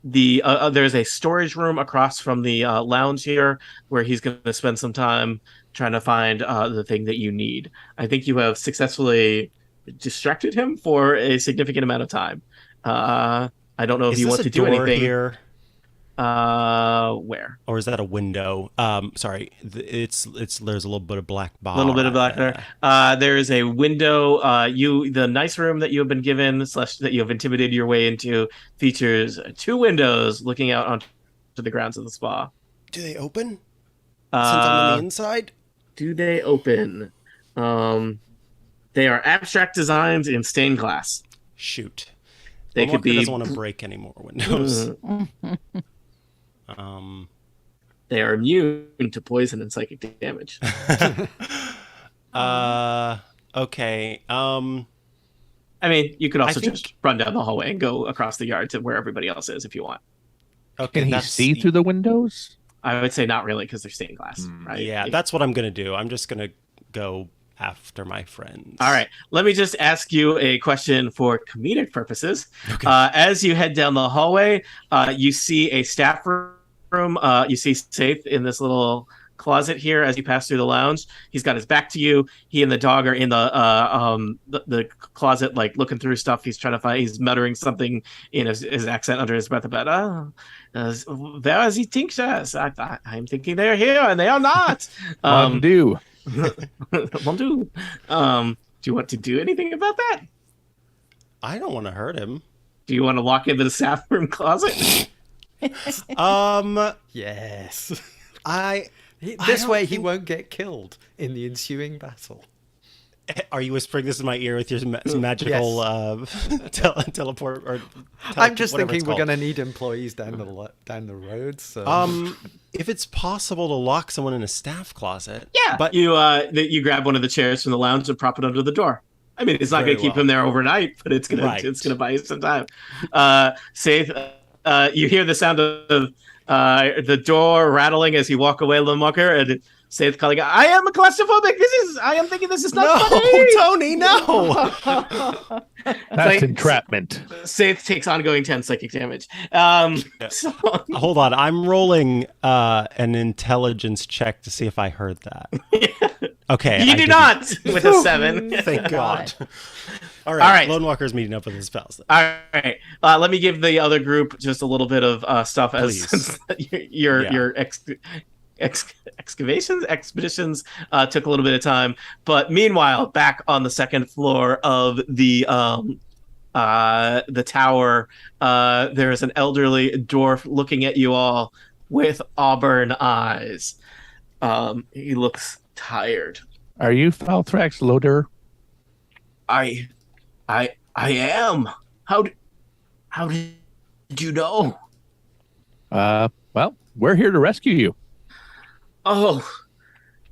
There's a storage room across from the lounge here where he's going to spend some time trying to find the thing that you need. I think you have successfully distracted him for a significant amount of time. I don't know if you want to do anything here. Where? Or is that a window? Sorry, it's there's a little bit of black bar. A little bit of black there. There is a window. The nice room that you have been given / that you have intimidated your way into features 2 windows looking out onto the grounds of the spa. Do they open? Since I'm on the inside? Do they open? They are abstract designs in stained glass. Shoot. They could be. Doesn't want to break any more windows. They are immune to poison and psychic damage. Okay. I mean, you could also just run down the hallway and go across the yard to where everybody else is if you want. Okay, can he see through the windows? I would say not really because they're stained glass, right? Yeah, that's what I'm going to do. I'm just going to go after my friends. All right. Let me just ask you a question for comedic purposes. Okay. As you head down the hallway, you see a staff room. You see Saith in this little closet here as you pass through the lounge. He's got his back to you. He and the dog are in the closet, like looking through stuff. He's trying to find. He's muttering something in his accent under his breath about. Where is the tinctures? I'm thinking they're here and they are not. Do. Will do. Do you want to do anything about that? I don't want to hurt him. Do you want to walk into the staff room closet? Yes. This way he won't get killed in the ensuing battle. Are you whispering this in my ear with your magical teleport? Or I'm just thinking we're going to need employees down the road. So, if it's possible to lock someone in a staff closet, yeah. But you grab one of the chairs from the lounge and prop it under the door. I mean, it's not going to keep him there overnight, but it's gonna buy you some time. Saith, you hear the sound of the door rattling as you walk away, Lone Walker, and Saith calling out, I am a claustrophobic. I am thinking this is not funny. Tony, no. That's entrapment. Saith takes ongoing 10 psychic damage. So... Hold on. I'm rolling an intelligence check to see if I heard that. Okay. You do not with a 7. Thank God. All right. Lone Walker's meeting up with his pals. All right. Let me give the other group just a little bit of stuff as your expeditions took a little bit of time, but meanwhile, back on the second floor of the tower, there is an elderly dwarf looking at you all with auburn eyes. He looks tired. Are you Falthrax Loader? I I am. How did you know? Well, we're here to rescue you. Oh,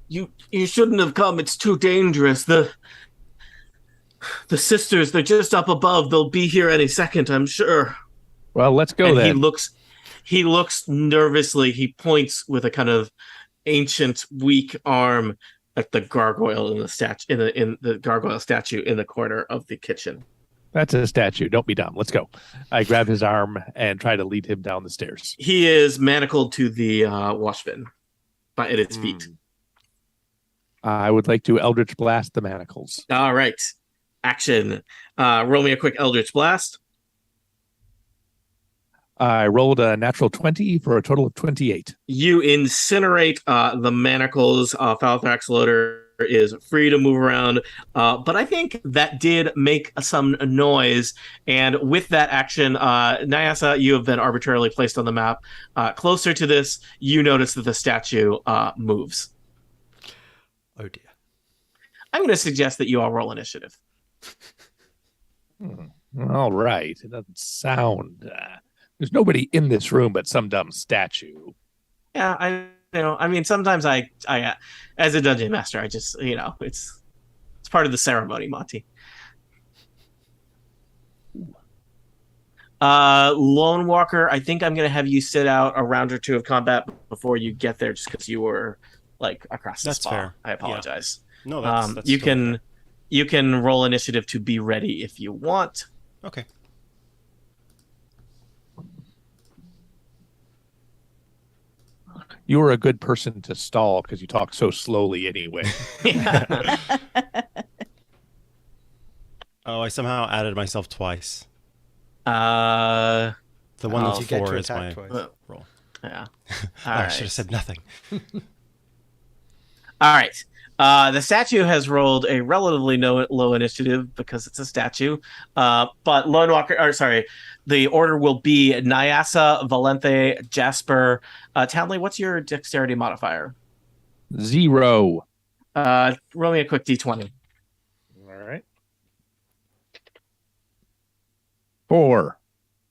you shouldn't have come. It's too dangerous. The sisters, they're just up above. They'll be here any second, I'm sure. Well, let's go and then. He looks nervously. He points with a kind of ancient, weak arm at the gargoyle in the gargoyle statue in the corner of the kitchen. That's a statue. Don't be dumb. Let's go. I grab his arm and try to lead him down the stairs. He is manacled to the wash bin at its feet. I would like to Eldritch Blast the manacles. All right. Action. Roll me a quick Eldritch Blast. I rolled a natural 20 for a total of 28. You incinerate the manacles. Falthrax Loader is free to move around. But I think that did make some noise. And with that action, Nyasa, you have been arbitrarily placed on the map. Closer to this, you notice that the statue moves. Oh, dear. I'm going to suggest that you all roll initiative. All right. It doesn't sound... there's nobody in this room but some dumb statue. Yeah, I know. I mean, sometimes I as a dungeon master, I just, it's part of the ceremony, Monty. Lone Walker, I think I'm going to have you sit out a round or two of combat before you get there, just because you were across the spa. Fair. I apologize. Yeah. No, that's you totally can fair. You can roll initiative to be ready if you want. Okay. You were a good person to stall because you talk so slowly anyway. Oh, I somehow added myself twice. The one that's you get 4 to is my attack twice. roll. Yeah. I should have said nothing. All right. The statue has rolled a relatively low initiative because it's a statue. But Lone Walker, the order will be Nyasa, Valente, Jasper. Townley, what's your dexterity modifier? 0. Roll me a quick d20. All right. 4.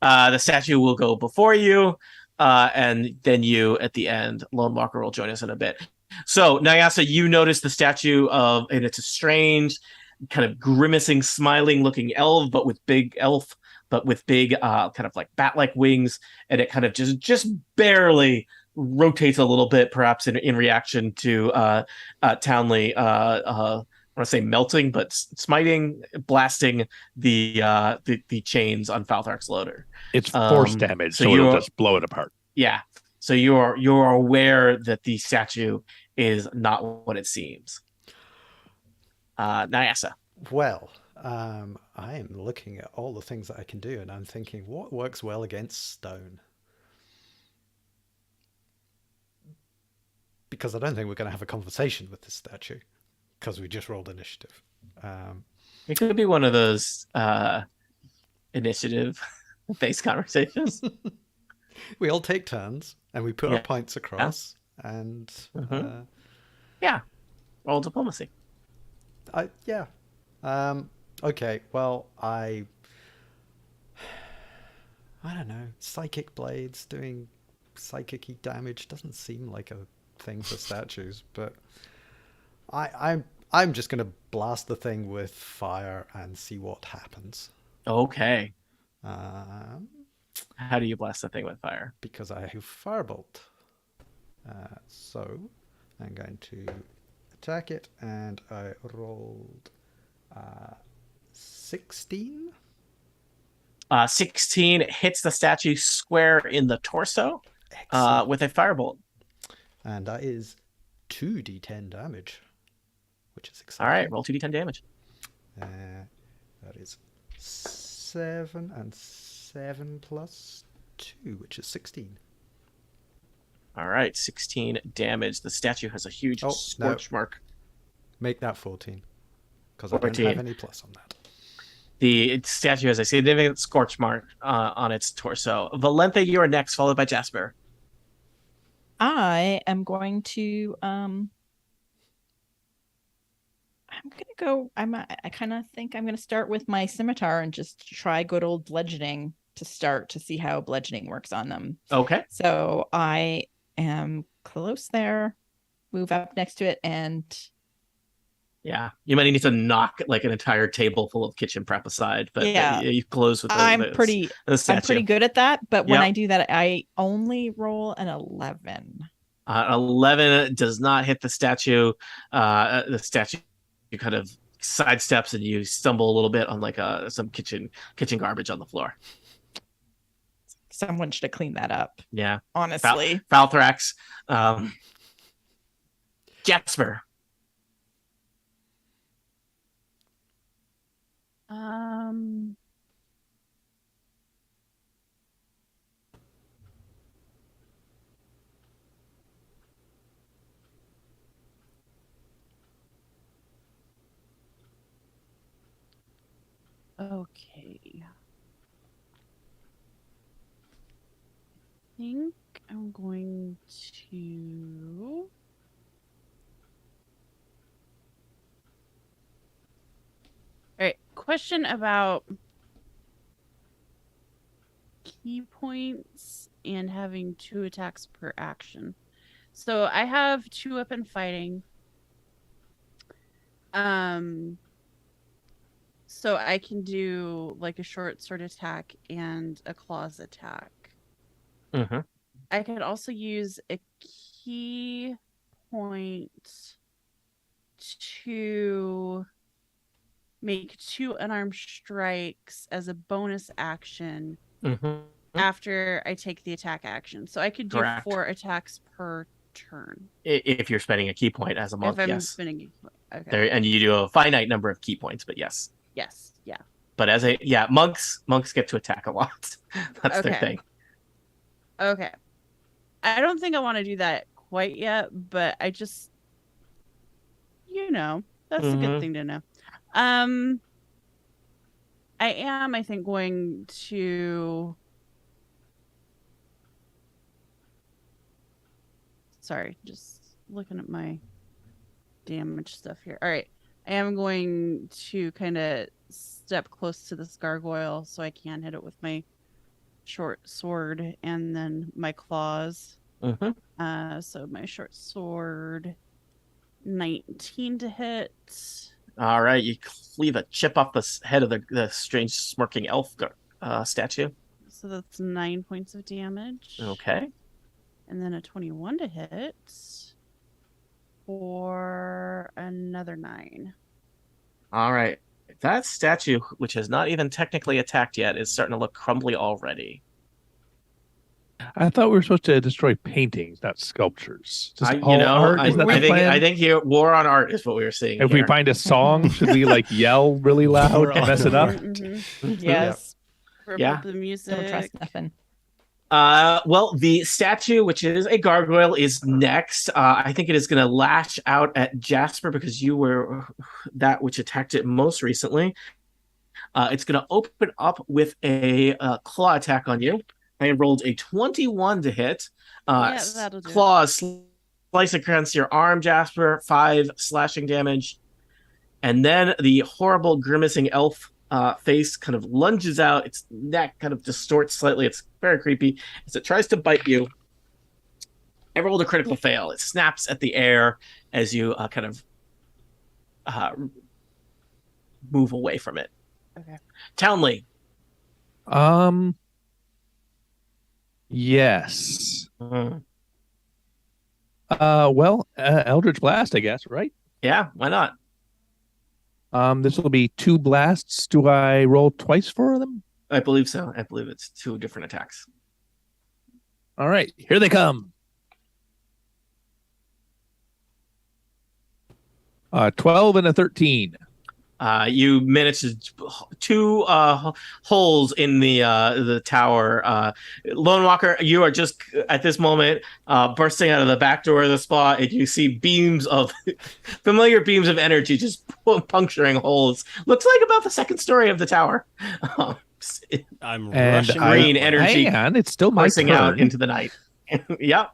The statue will go before you, and then you at the end. Lone Walker will join us in a bit. So, Nyasa, you notice the statue and it's a strange, kind of grimacing, smiling looking elf, but with big kind of like bat-like wings, and it kind of just barely rotates a little bit, perhaps in reaction to Townley. I want to say melting, but smiting, blasting the chains on Falthrax Loader. It's force damage, so it'll just blow it apart. Yeah. So you're aware that the statue is not what it seems. Nyasa. Well, I am looking at all the things that I can do, and I'm thinking, what works well against stone? Because I don't think we're going to have a conversation with this statue, because we just rolled initiative. It could be one of those initiative-based conversations. We all take turns, and we put our points across, and... yeah. Roll diplomacy. Okay, well, I don't know. Psychic blades doing psychic-y damage doesn't seem like a thing for statues, but I'm just going to blast the thing with fire and see what happens. Okay. How do you blast the thing with fire? Because I have firebolt. So I'm going to attack it, and I rolled 16. 16 hits the statue square in the torso with a firebolt. And that is 2d10 damage, which is exciting. All right, roll 2d10 damage. That is 7 and 7 plus 2, which is 16. All right, 16 damage. The statue has a huge scorch mark. Make that 14, because I don't have any plus on that. The statue has a significant scorch mark on its torso. Valente, you are next, followed by Jasper. I am going to I'm gonna go. I kind of think I'm gonna start with my scimitar and just try good old bludgeoning to start to see how bludgeoning works on them. Okay. So I am close there. Move up next to it, and yeah, you might need to knock like an entire table full of kitchen prep aside, but yeah, you close with I'm pretty good at that. But when I do that, I only roll an 11. 11 does not hit the statue. The statue kind of sidesteps and you stumble a little bit on like some kitchen garbage on the floor. Someone should have cleaned that up. Yeah, honestly. Falthrax. Jasper. Okay. I think I'm going to... All right, question about key points and having 2 attacks per action. So I have 2 up and fighting. So I can do like a short sword attack and a claws attack. Mm-hmm. I could also use a key point to make 2 unarmed strikes as a bonus action after I take the attack action. So I could do 4 attacks per turn. If you're spending a key point as a monk, if I'm yes. spending a key point. Okay. There, and you do a finite number of key points, but yes. Yes, yeah. But monks get to attack a lot. That's their thing. Okay. I don't think I want to do that quite yet, but I just, that's a good thing to know. I am, I think, going to... Sorry, just looking at my damage stuff here. All right. I am going to kind of step close to this gargoyle so I can hit it with my short sword and then my claws. So my short sword, 19 to hit. All right, you cleave a chip off the head of the strange smirking elf statue. So that's 9 points of damage. Okay. And then a 21 to hit for another 9. All right. That statue, which has not even technically attacked yet, is starting to look crumbly already. I thought we were supposed to destroy paintings, not sculptures. I think here war on art is what we were seeing. If we find a song, should we like yell really loud and mess it up? Yes. Yeah. The music. Don't trust nothing. Well, the statue, which is a gargoyle, is next. I think it is going to lash out at Jasper because you were that which attacked it most recently. It's going to open up with a claw attack on you. I rolled a 21 to hit. That'll do. Claws slice against your arm, Jasper. 5 slashing damage. And then the horrible grimacing elf face kind of lunges out. Its neck kind of distorts slightly. It's very creepy. As it tries to bite you, I rolled a critical fail. It snaps at the air as you kind of move away from it. Okay. Townley. Yes. Eldridge Blast, I guess, right? Yeah, why not? This will be 2 blasts. Do I roll twice for them? I believe so. I believe it's 2 different attacks. All right, here they come. 12 and a 13. You managed to 2 holes in the tower. Lone Walker, you are just at this moment bursting out of the back door of the spa, and you see familiar beams of energy just puncturing holes. Looks like about the 2nd story of the tower. I'm rushing green energy. Hang on, it's still my turn. Out into the night. Yep.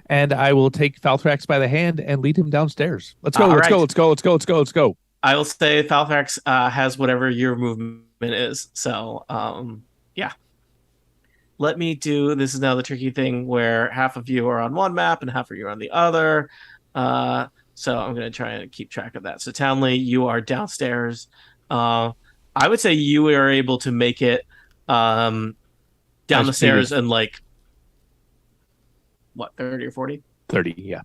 and I will take Falthrax by the hand and lead him downstairs. Let's go. All Let's right. go. Let's go. Let's go. Let's go. Let's go. I will say Falthrax has whatever your movement is. So, yeah. Let me do. This is now the tricky thing where half of you are on one map and half of you are on the other. So I'm going to try and keep track of that. So Townley, you are downstairs. I would say you are able to make it down the stairs in like, what, 30 or 40? 30, yeah.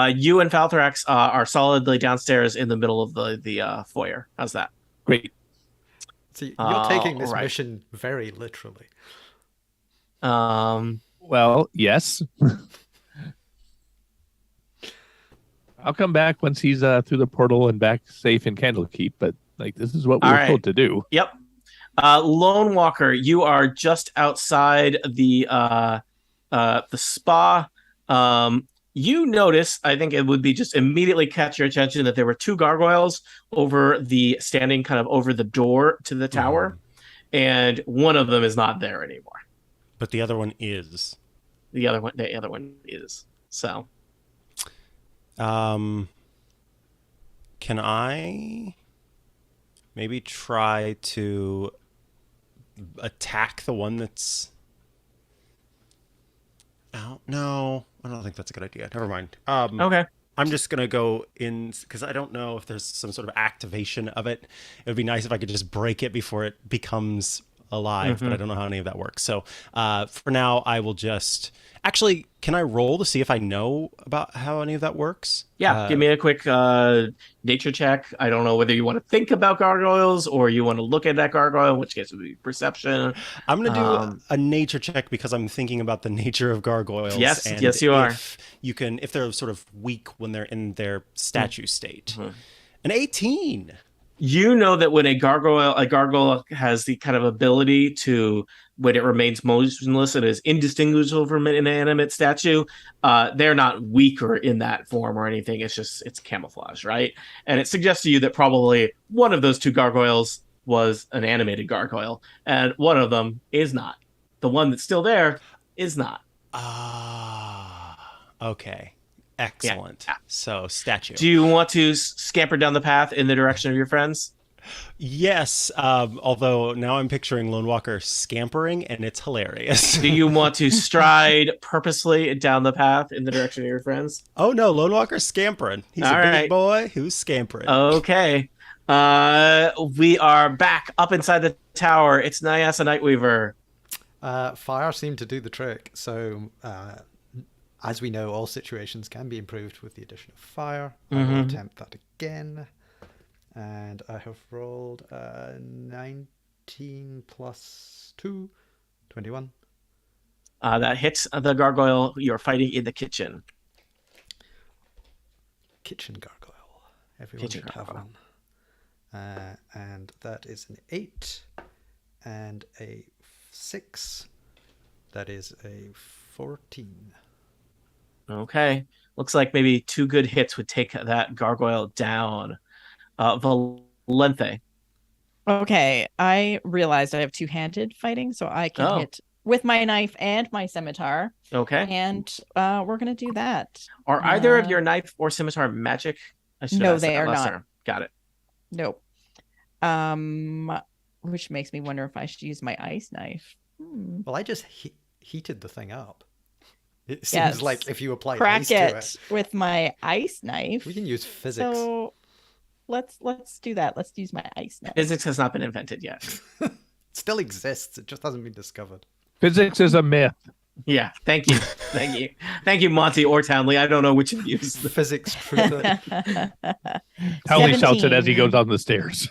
You and Falthrax are solidly downstairs in the middle of the foyer. How's that? Great. See, you're taking this mission very literally. Well, yes. I'll come back once he's through the portal and back safe in Candlekeep, but like this is what we were told to do. Yep. Lone Walker, you are just outside the spa. You notice, I think it would be just immediately catch your attention that there were 2 gargoyles standing kind of over the door to the tower, and one of them is not there anymore. But the other one is. The other one is. So. Can I maybe try to attack the one that's... Oh, no, I don't think that's a good idea. Never mind. Okay. I'm just going to go in because I don't know if there's some sort of activation of it. It would be nice if I could just break it before it becomes alive, but I don't know how any of that works. So for now, I will just... Actually, can I roll to see if I know about how any of that works? Yeah, give me a quick nature check. I don't know whether you want to think about gargoyles or you want to look at that gargoyle, in which case it would be perception. I'm going to do a nature check because I'm thinking about the nature of gargoyles. Yes, and yes, you are. If they're sort of weak when they're in their statue state. An 18. You know that when a gargoyle has the kind of ability to, when it remains motionless and is indistinguishable from an inanimate statue, they're not weaker in that form or anything. It's camouflage, right? And it suggests to you that probably one of those 2 gargoyles was an animated gargoyle, and one of them is not. The one that's still there is not. Okay. Excellent. Yeah. So, statue. Do you want to scamper down the path in the direction of your friends? Yes, although now I'm picturing Lone Walker scampering, and it's hilarious. Do you want to stride purposely down the path in the direction of your friends? Oh, no, Lone Walker's scampering. He's a big boy who's scampering. Okay. We are back up inside the tower. It's Nyasa Nightweaver. Fire seemed to do the trick, so... as we know, all situations can be improved with the addition of fire. I will attempt that again. And I have rolled 19 plus 2, 21. That hits the gargoyle you're fighting in the kitchen. Kitchen gargoyle. Everyone should have one. And that is an 8 and a 6. That is a 14. Okay. Looks like maybe 2 good hits would take that gargoyle down. Valente. Okay. I realized I have 2-handed fighting, so I can hit with my knife and my scimitar. Okay. And we're going to do that. Are either of your knife or scimitar magic? No, they are not. Got it. Nope. Which makes me wonder if I should use my ice knife. Well, I just heated the thing up. It seems like if you apply ice to it with my ice knife. We can use physics. So let's do that. Let's use my ice knife. Physics has not been invented yet. It still exists. It just hasn't been discovered. Physics is a myth. Yeah, thank you. Thank you, Monty or Townley. I don't know which of you is the physics truther. Townley shouts it as he goes down the stairs.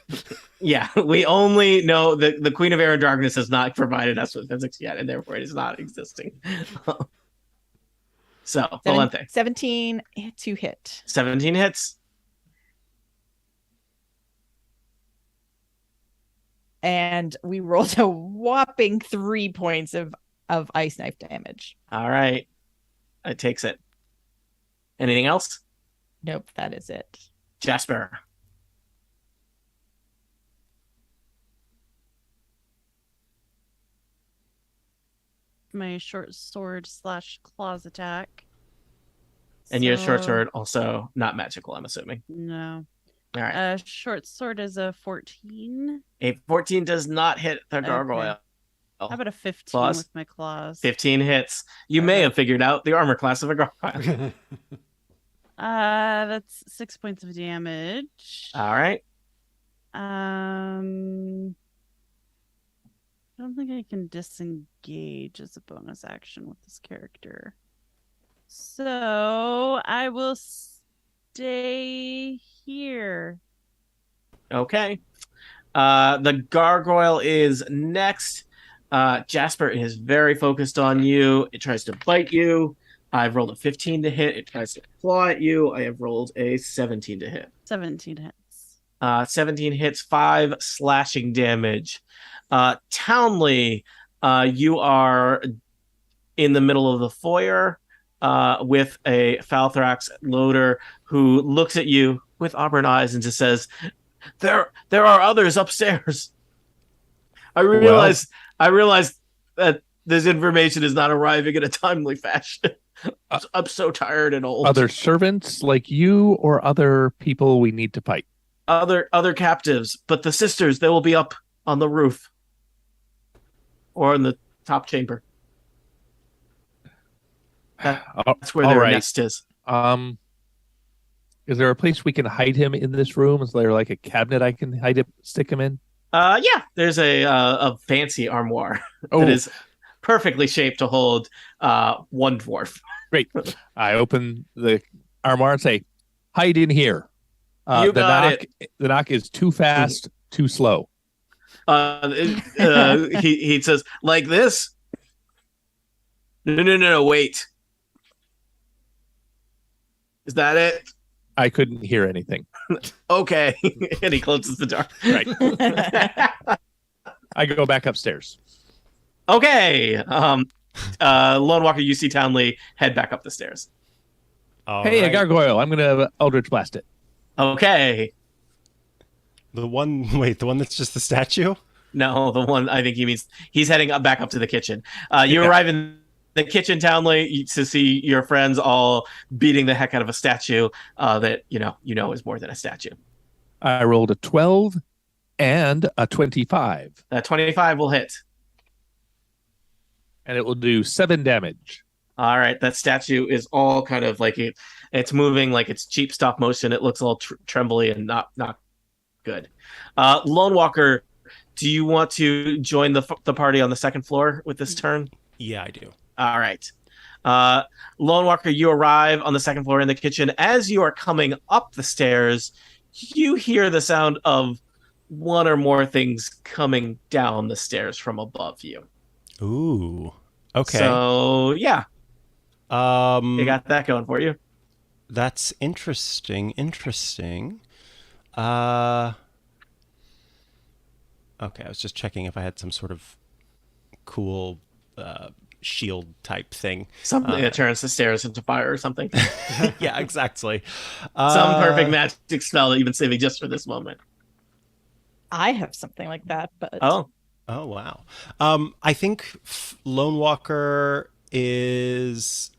Yeah, we only know that the Queen of Air and Darkness has not provided us with physics yet, and therefore it is not existing. So, Valente. 17 to hit. 17 hits. And we rolled a whopping 3 points of ice knife damage. All right. It takes it. Anything else? Nope, that is it. Jasper. My short sword / claws attack. And your short sword also not magical, I'm assuming. No. All right. Short sword is a 14. A 14 does not hit the gargoyle. Okay. How about a 15 Claws? with my claws? 15 hits. You may have figured out the armor class of a gargoyle. That's 6 points of damage. All right. I don't think I can disengage as a bonus action with this character. So I will stay here. Okay. The gargoyle is next. Jasper is very focused on you. It tries to bite you. I've rolled a 15 to hit. It tries to claw at you. I have rolled a 17 to hit. 17 hits. 17 hits, 5 slashing damage. Townley, you are in the middle of the foyer with a Falthrax loader who looks at you with auburn eyes and just says, There are others upstairs. I realize that this information is not arriving in a timely fashion. I'm so tired and old. Other servants like you or other people we need to fight? Other captives, but the sisters, they will be up on the roof or in the top chamber. That's where their nest is. Is there a place we can hide him in this room? Is there like a cabinet I can stick him in? Yeah, there's a fancy armoire that is perfectly shaped to hold one dwarf. Great. I open the armoire and say, hide in here. You got it. The knock is too fast, too slow. He says, like this? No, wait. Is that it? I couldn't hear anything. Okay. And he closes the door. Right. I go back upstairs. Okay. Lone Walker, you see Townley head back up the stairs. A gargoyle. I'm going to Eldridge Blast it. Okay. The one that's just the statue? No, the one I think he means he's heading back up to the kitchen. You arrive in the kitchen, Townley, to see your friends all beating the heck out of a statue that you know is more than a statue. I rolled a 12 and a 25. That 25 will hit. And it will do 7 damage. All right, that statue is all kind of like it's moving like it's cheap stop motion. It looks all trembly and not good. Lone Walker, do you want to join the party on the second floor with this turn? Yeah, I do. All right. Lone Walker, you arrive on the second floor in the kitchen. As you are coming up the stairs, you hear the sound of one or more things coming down the stairs from above you. Ooh. Okay. So, yeah. You got that going for you. That's interesting. Okay, I was just checking if I had some sort of cool shield type thing. Something that turns the stairs into fire or something. Yeah, exactly. Some perfect magic spell that you've been saving just for this moment. I have something like that, but Oh wow. I think Lone Walker is.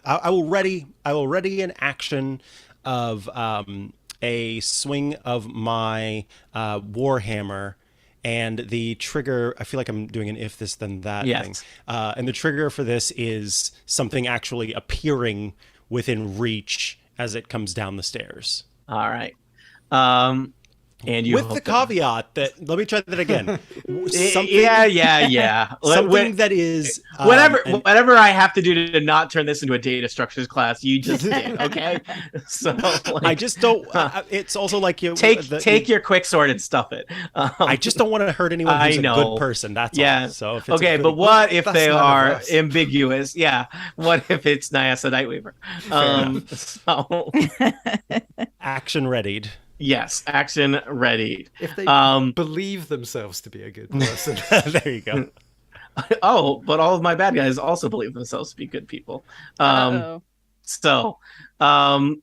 I will ready an action of a swing of my warhammer. And the trigger, I feel like I'm doing an if this then that thing. And the trigger for this is something actually appearing within reach as it comes down the stairs. All right. And you with the caveat that, let me try that again. Yeah. Something that is whatever I have to do to not turn this into a data structures class, you just did, okay? So I just don't. It's also like you take your quick sword and stuff it. I just don't want to hurt anyone who's a good person. That's all. So if it's okay, but what if they are ambiguous? Yeah. What if it's Nyasa Nightweaver? So action readied. Yes, action ready. If they believe themselves to be a good person. There you go. Oh, but all of my bad guys also believe themselves to be good people. So, Nyasa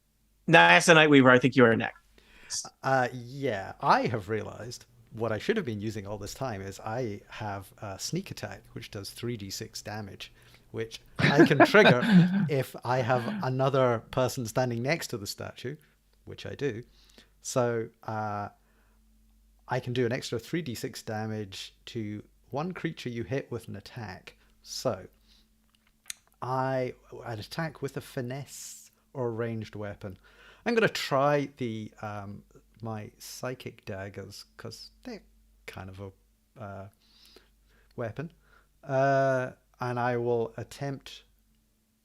Nightweaver, I think you are next. Yeah, I have realized what I should have been using all this time is I have a sneak attack, which does 3d6 damage, which I can trigger if I have another person standing next to the statue, which I do. So I can do an extra 3d6 damage to one creature you hit with an attack. So I'd attack with a finesse or a ranged weapon. I'm going to try the my psychic daggers because they're kind of a weapon. And I will attempt...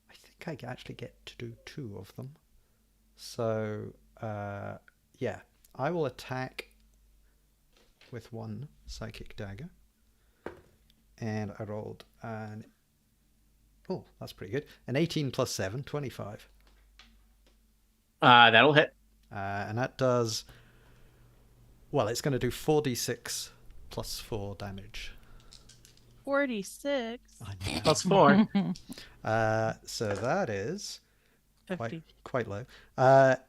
I think I actually get to do 2 of them. So, yeah. I will attack with 1 psychic dagger. And I rolled an... Oh, that's pretty good. An 18 plus 7, 25. That'll hit. And that does... Well, it's going to do 4d6 plus 4 damage. 46 plus 4. So that is 50. quite low.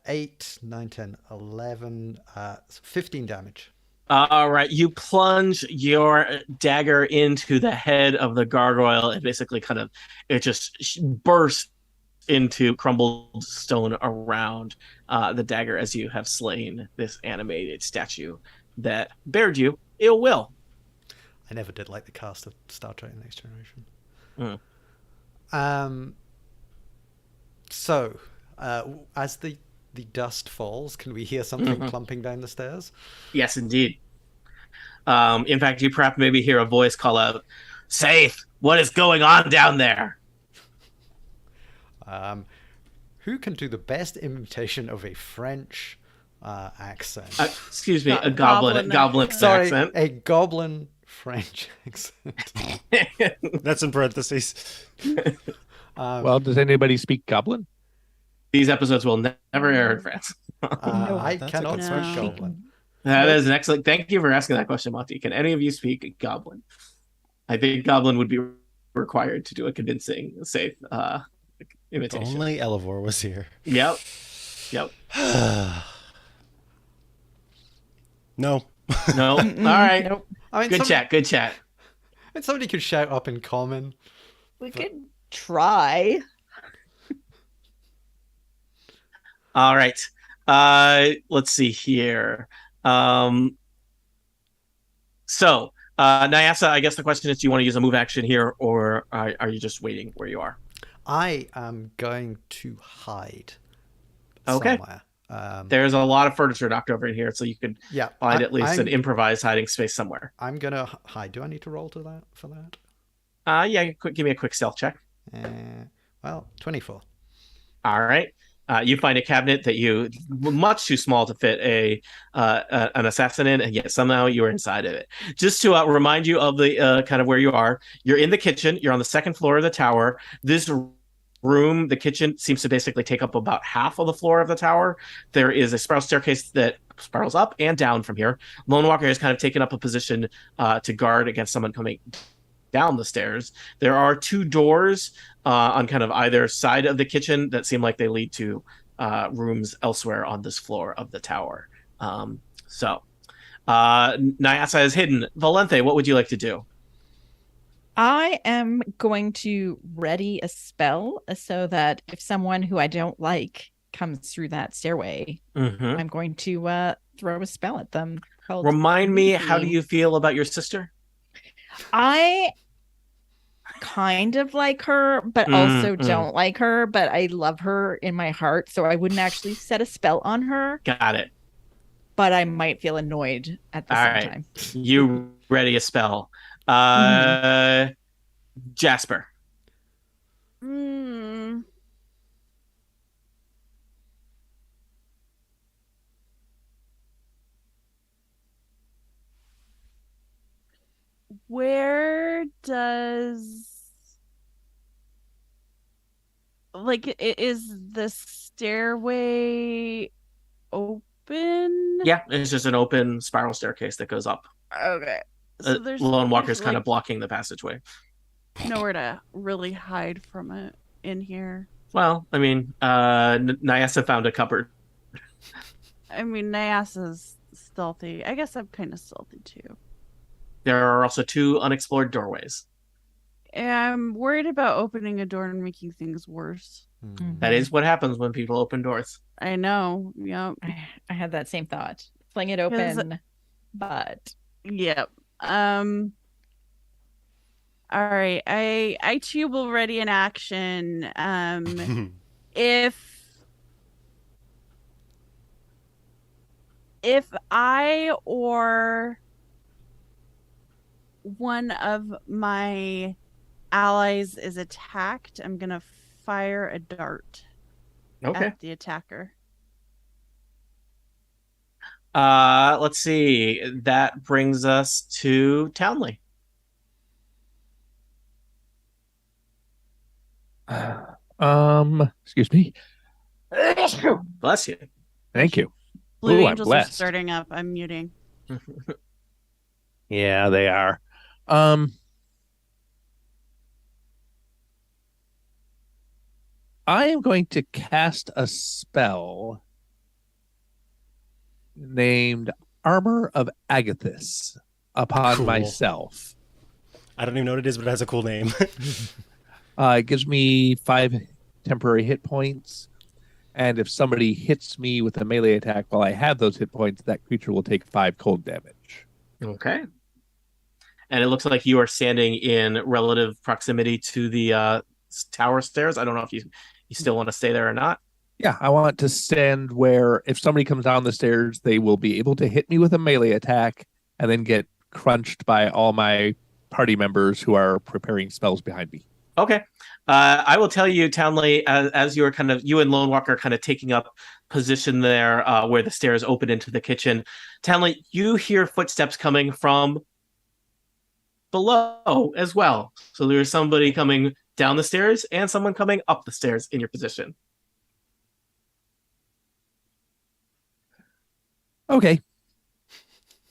8, 9, 10, 11, 15 damage. All right, you plunge your dagger into the head of the gargoyle and basically it just bursts into crumbled stone around the dagger as you have slain this animated statue that bared you ill will. I never did like the cast of Star Trek: The Next Generation. So, as the dust falls, can we hear something clumping down the stairs? Yes, indeed. In fact, you perhaps maybe hear a voice call out, "Safe, what is going on down there?" Who can do the best imitation of a French accent? Excuse me, a goblin Sorry, accent. A goblin French accent. That's in parentheses. Well, does anybody speak Goblin? These episodes will never air in France. I cannot speak No. Goblin. That is an excellent. Thank you for asking that question, Monty. Can any of you speak Goblin? I think Goblin would be required to do a convincing, safe imitation. Only Elevor was here. Yep. No. No. All right. Nope. I mean, Good chat. And somebody could shout up in common. We could try. All right. Let's see here. So, Nyasa, I guess the question is, do you want to use a move action here, or are you just waiting where you are? I am going to hide Okay. somewhere. There's a lot of furniture knocked over in here, so you could find at least I'm an improvised hiding space somewhere. I'm going to hide. Do I need to roll for that? Yeah, give me a quick stealth check. Well, 24. All right. You find a cabinet that you much too small to fit an assassin in, and yet somehow you are inside of it. Just to remind you of the kind of where you are, you're in the kitchen. You're on the second floor of the tower. This room, the kitchen, seems to basically take up about half of the floor of the tower. There is a spiral staircase that spirals up and down from here. Lone Walker has kind of taken up a position to guard against someone coming down the stairs. There are 2 doors on kind of either side of the kitchen that seem like they lead to rooms elsewhere on this floor of the tower. Nyasa is hidden. Valente, what would you like to do? I am going to ready a spell so that if someone who I don't like comes through that stairway, I'm going to throw a spell at them. Remind me, how do you feel about your sister? I kind of like her, but also don't like her, but I love her in my heart, so I wouldn't actually set a spell on her. Got it. But I might feel annoyed at the same time. You ready a spell. Jasper. Where does is the stairway open? Yeah, it's just an open spiral staircase that goes up. Okay. So Lone Walker's kind of blocking the passageway. Nowhere to really hide from it in here. Well, I mean, Nyasa found a cupboard. I mean, Nyasa's stealthy. I guess I'm kind of stealthy too. There are also 2 unexplored doorways. I'm worried about opening a door and making things worse. That is what happens when people open doors. I know. Yep. I had that same thought. Fling it open, but yep. All right. I too will ready an action. If I or one of my allies is attacked, I'm gonna fire a dart at the attacker. Let's see. That brings us to Townley. Excuse me. Bless you. Thank you. Blue Ooh, Angels are starting up. I'm muting. Yeah, they are. I am going to cast a spell named Armor of Agathis upon myself. I don't even know what it is, but it has a cool name. It gives me 5 temporary hit points. And if somebody hits me with a melee attack while I have those hit points, that creature will take 5 cold damage. Okay. And it looks like you are standing in relative proximity to the tower stairs. I don't know if you still want to stay there or not. Yeah, I want to stand where if somebody comes down the stairs, they will be able to hit me with a melee attack and then get crunched by all my party members who are preparing spells behind me. Okay. I will tell you, Townley, as you're you and Lone Walker kind of taking up position there where the stairs open into the kitchen. Townley, you hear footsteps coming from below as well. So there's somebody coming down the stairs and someone coming up the stairs in your position. Okay.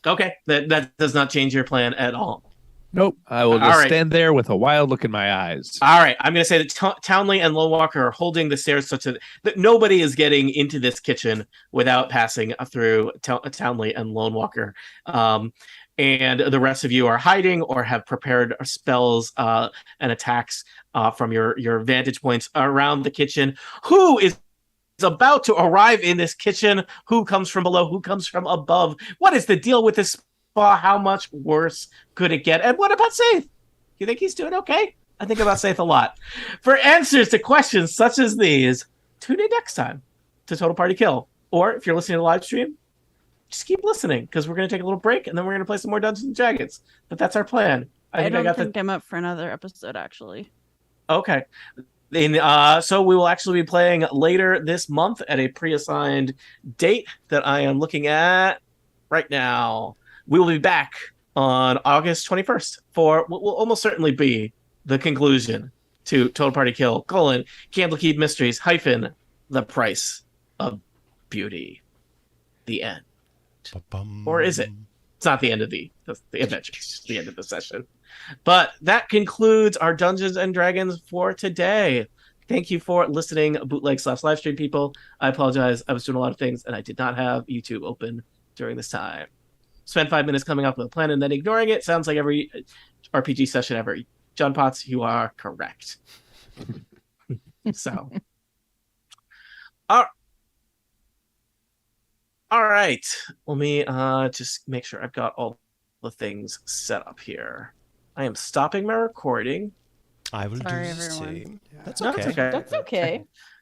That does not change your plan at all. Nope. I will just stand there with a wild look in my eyes. All right. I'm going to say that Townley and Lone Walker are holding the stairs such that nobody is getting into this kitchen without passing through Townley and Lone Walker. And the rest of you are hiding or have prepared spells and attacks from your vantage points around the kitchen. Who is about to arrive in this kitchen? Who comes from below? Who comes from above? What is the deal with this spa? How much worse could it get? And what about Saith? You think he's doing okay? I think about Saith a lot. For answers to questions such as these, tune in next time to Total Party Kill. Or if you're listening to the live stream, just keep listening because we're going to take a little break and then we're going to play some more Dungeons and Dragons. But that's our plan. I don't think I'm up for another episode, actually. Okay. So we will actually be playing later this month at a pre-assigned date that I am looking at right now. We will be back on August 21st for what will almost certainly be the conclusion to Total Party Kill, Candlekeep Mysteries, The Price of Beauty. The end. Or is it? It's not the end of the adventure. It's just the end of the session. But that concludes our Dungeons and Dragons for today. Thank you for listening, bootleg/livestream people. I apologize. I was doing a lot of things and I did not have YouTube open during this time. Spend 5 minutes coming up with a plan and then ignoring it. Sounds like every RPG session ever. John Potts, you are correct. So. All right. Let me just make sure I've got all the things set up here. I am stopping my recording. I will Sorry, do the everyone. same. Yeah. That's No, okay. it's okay. that's okay.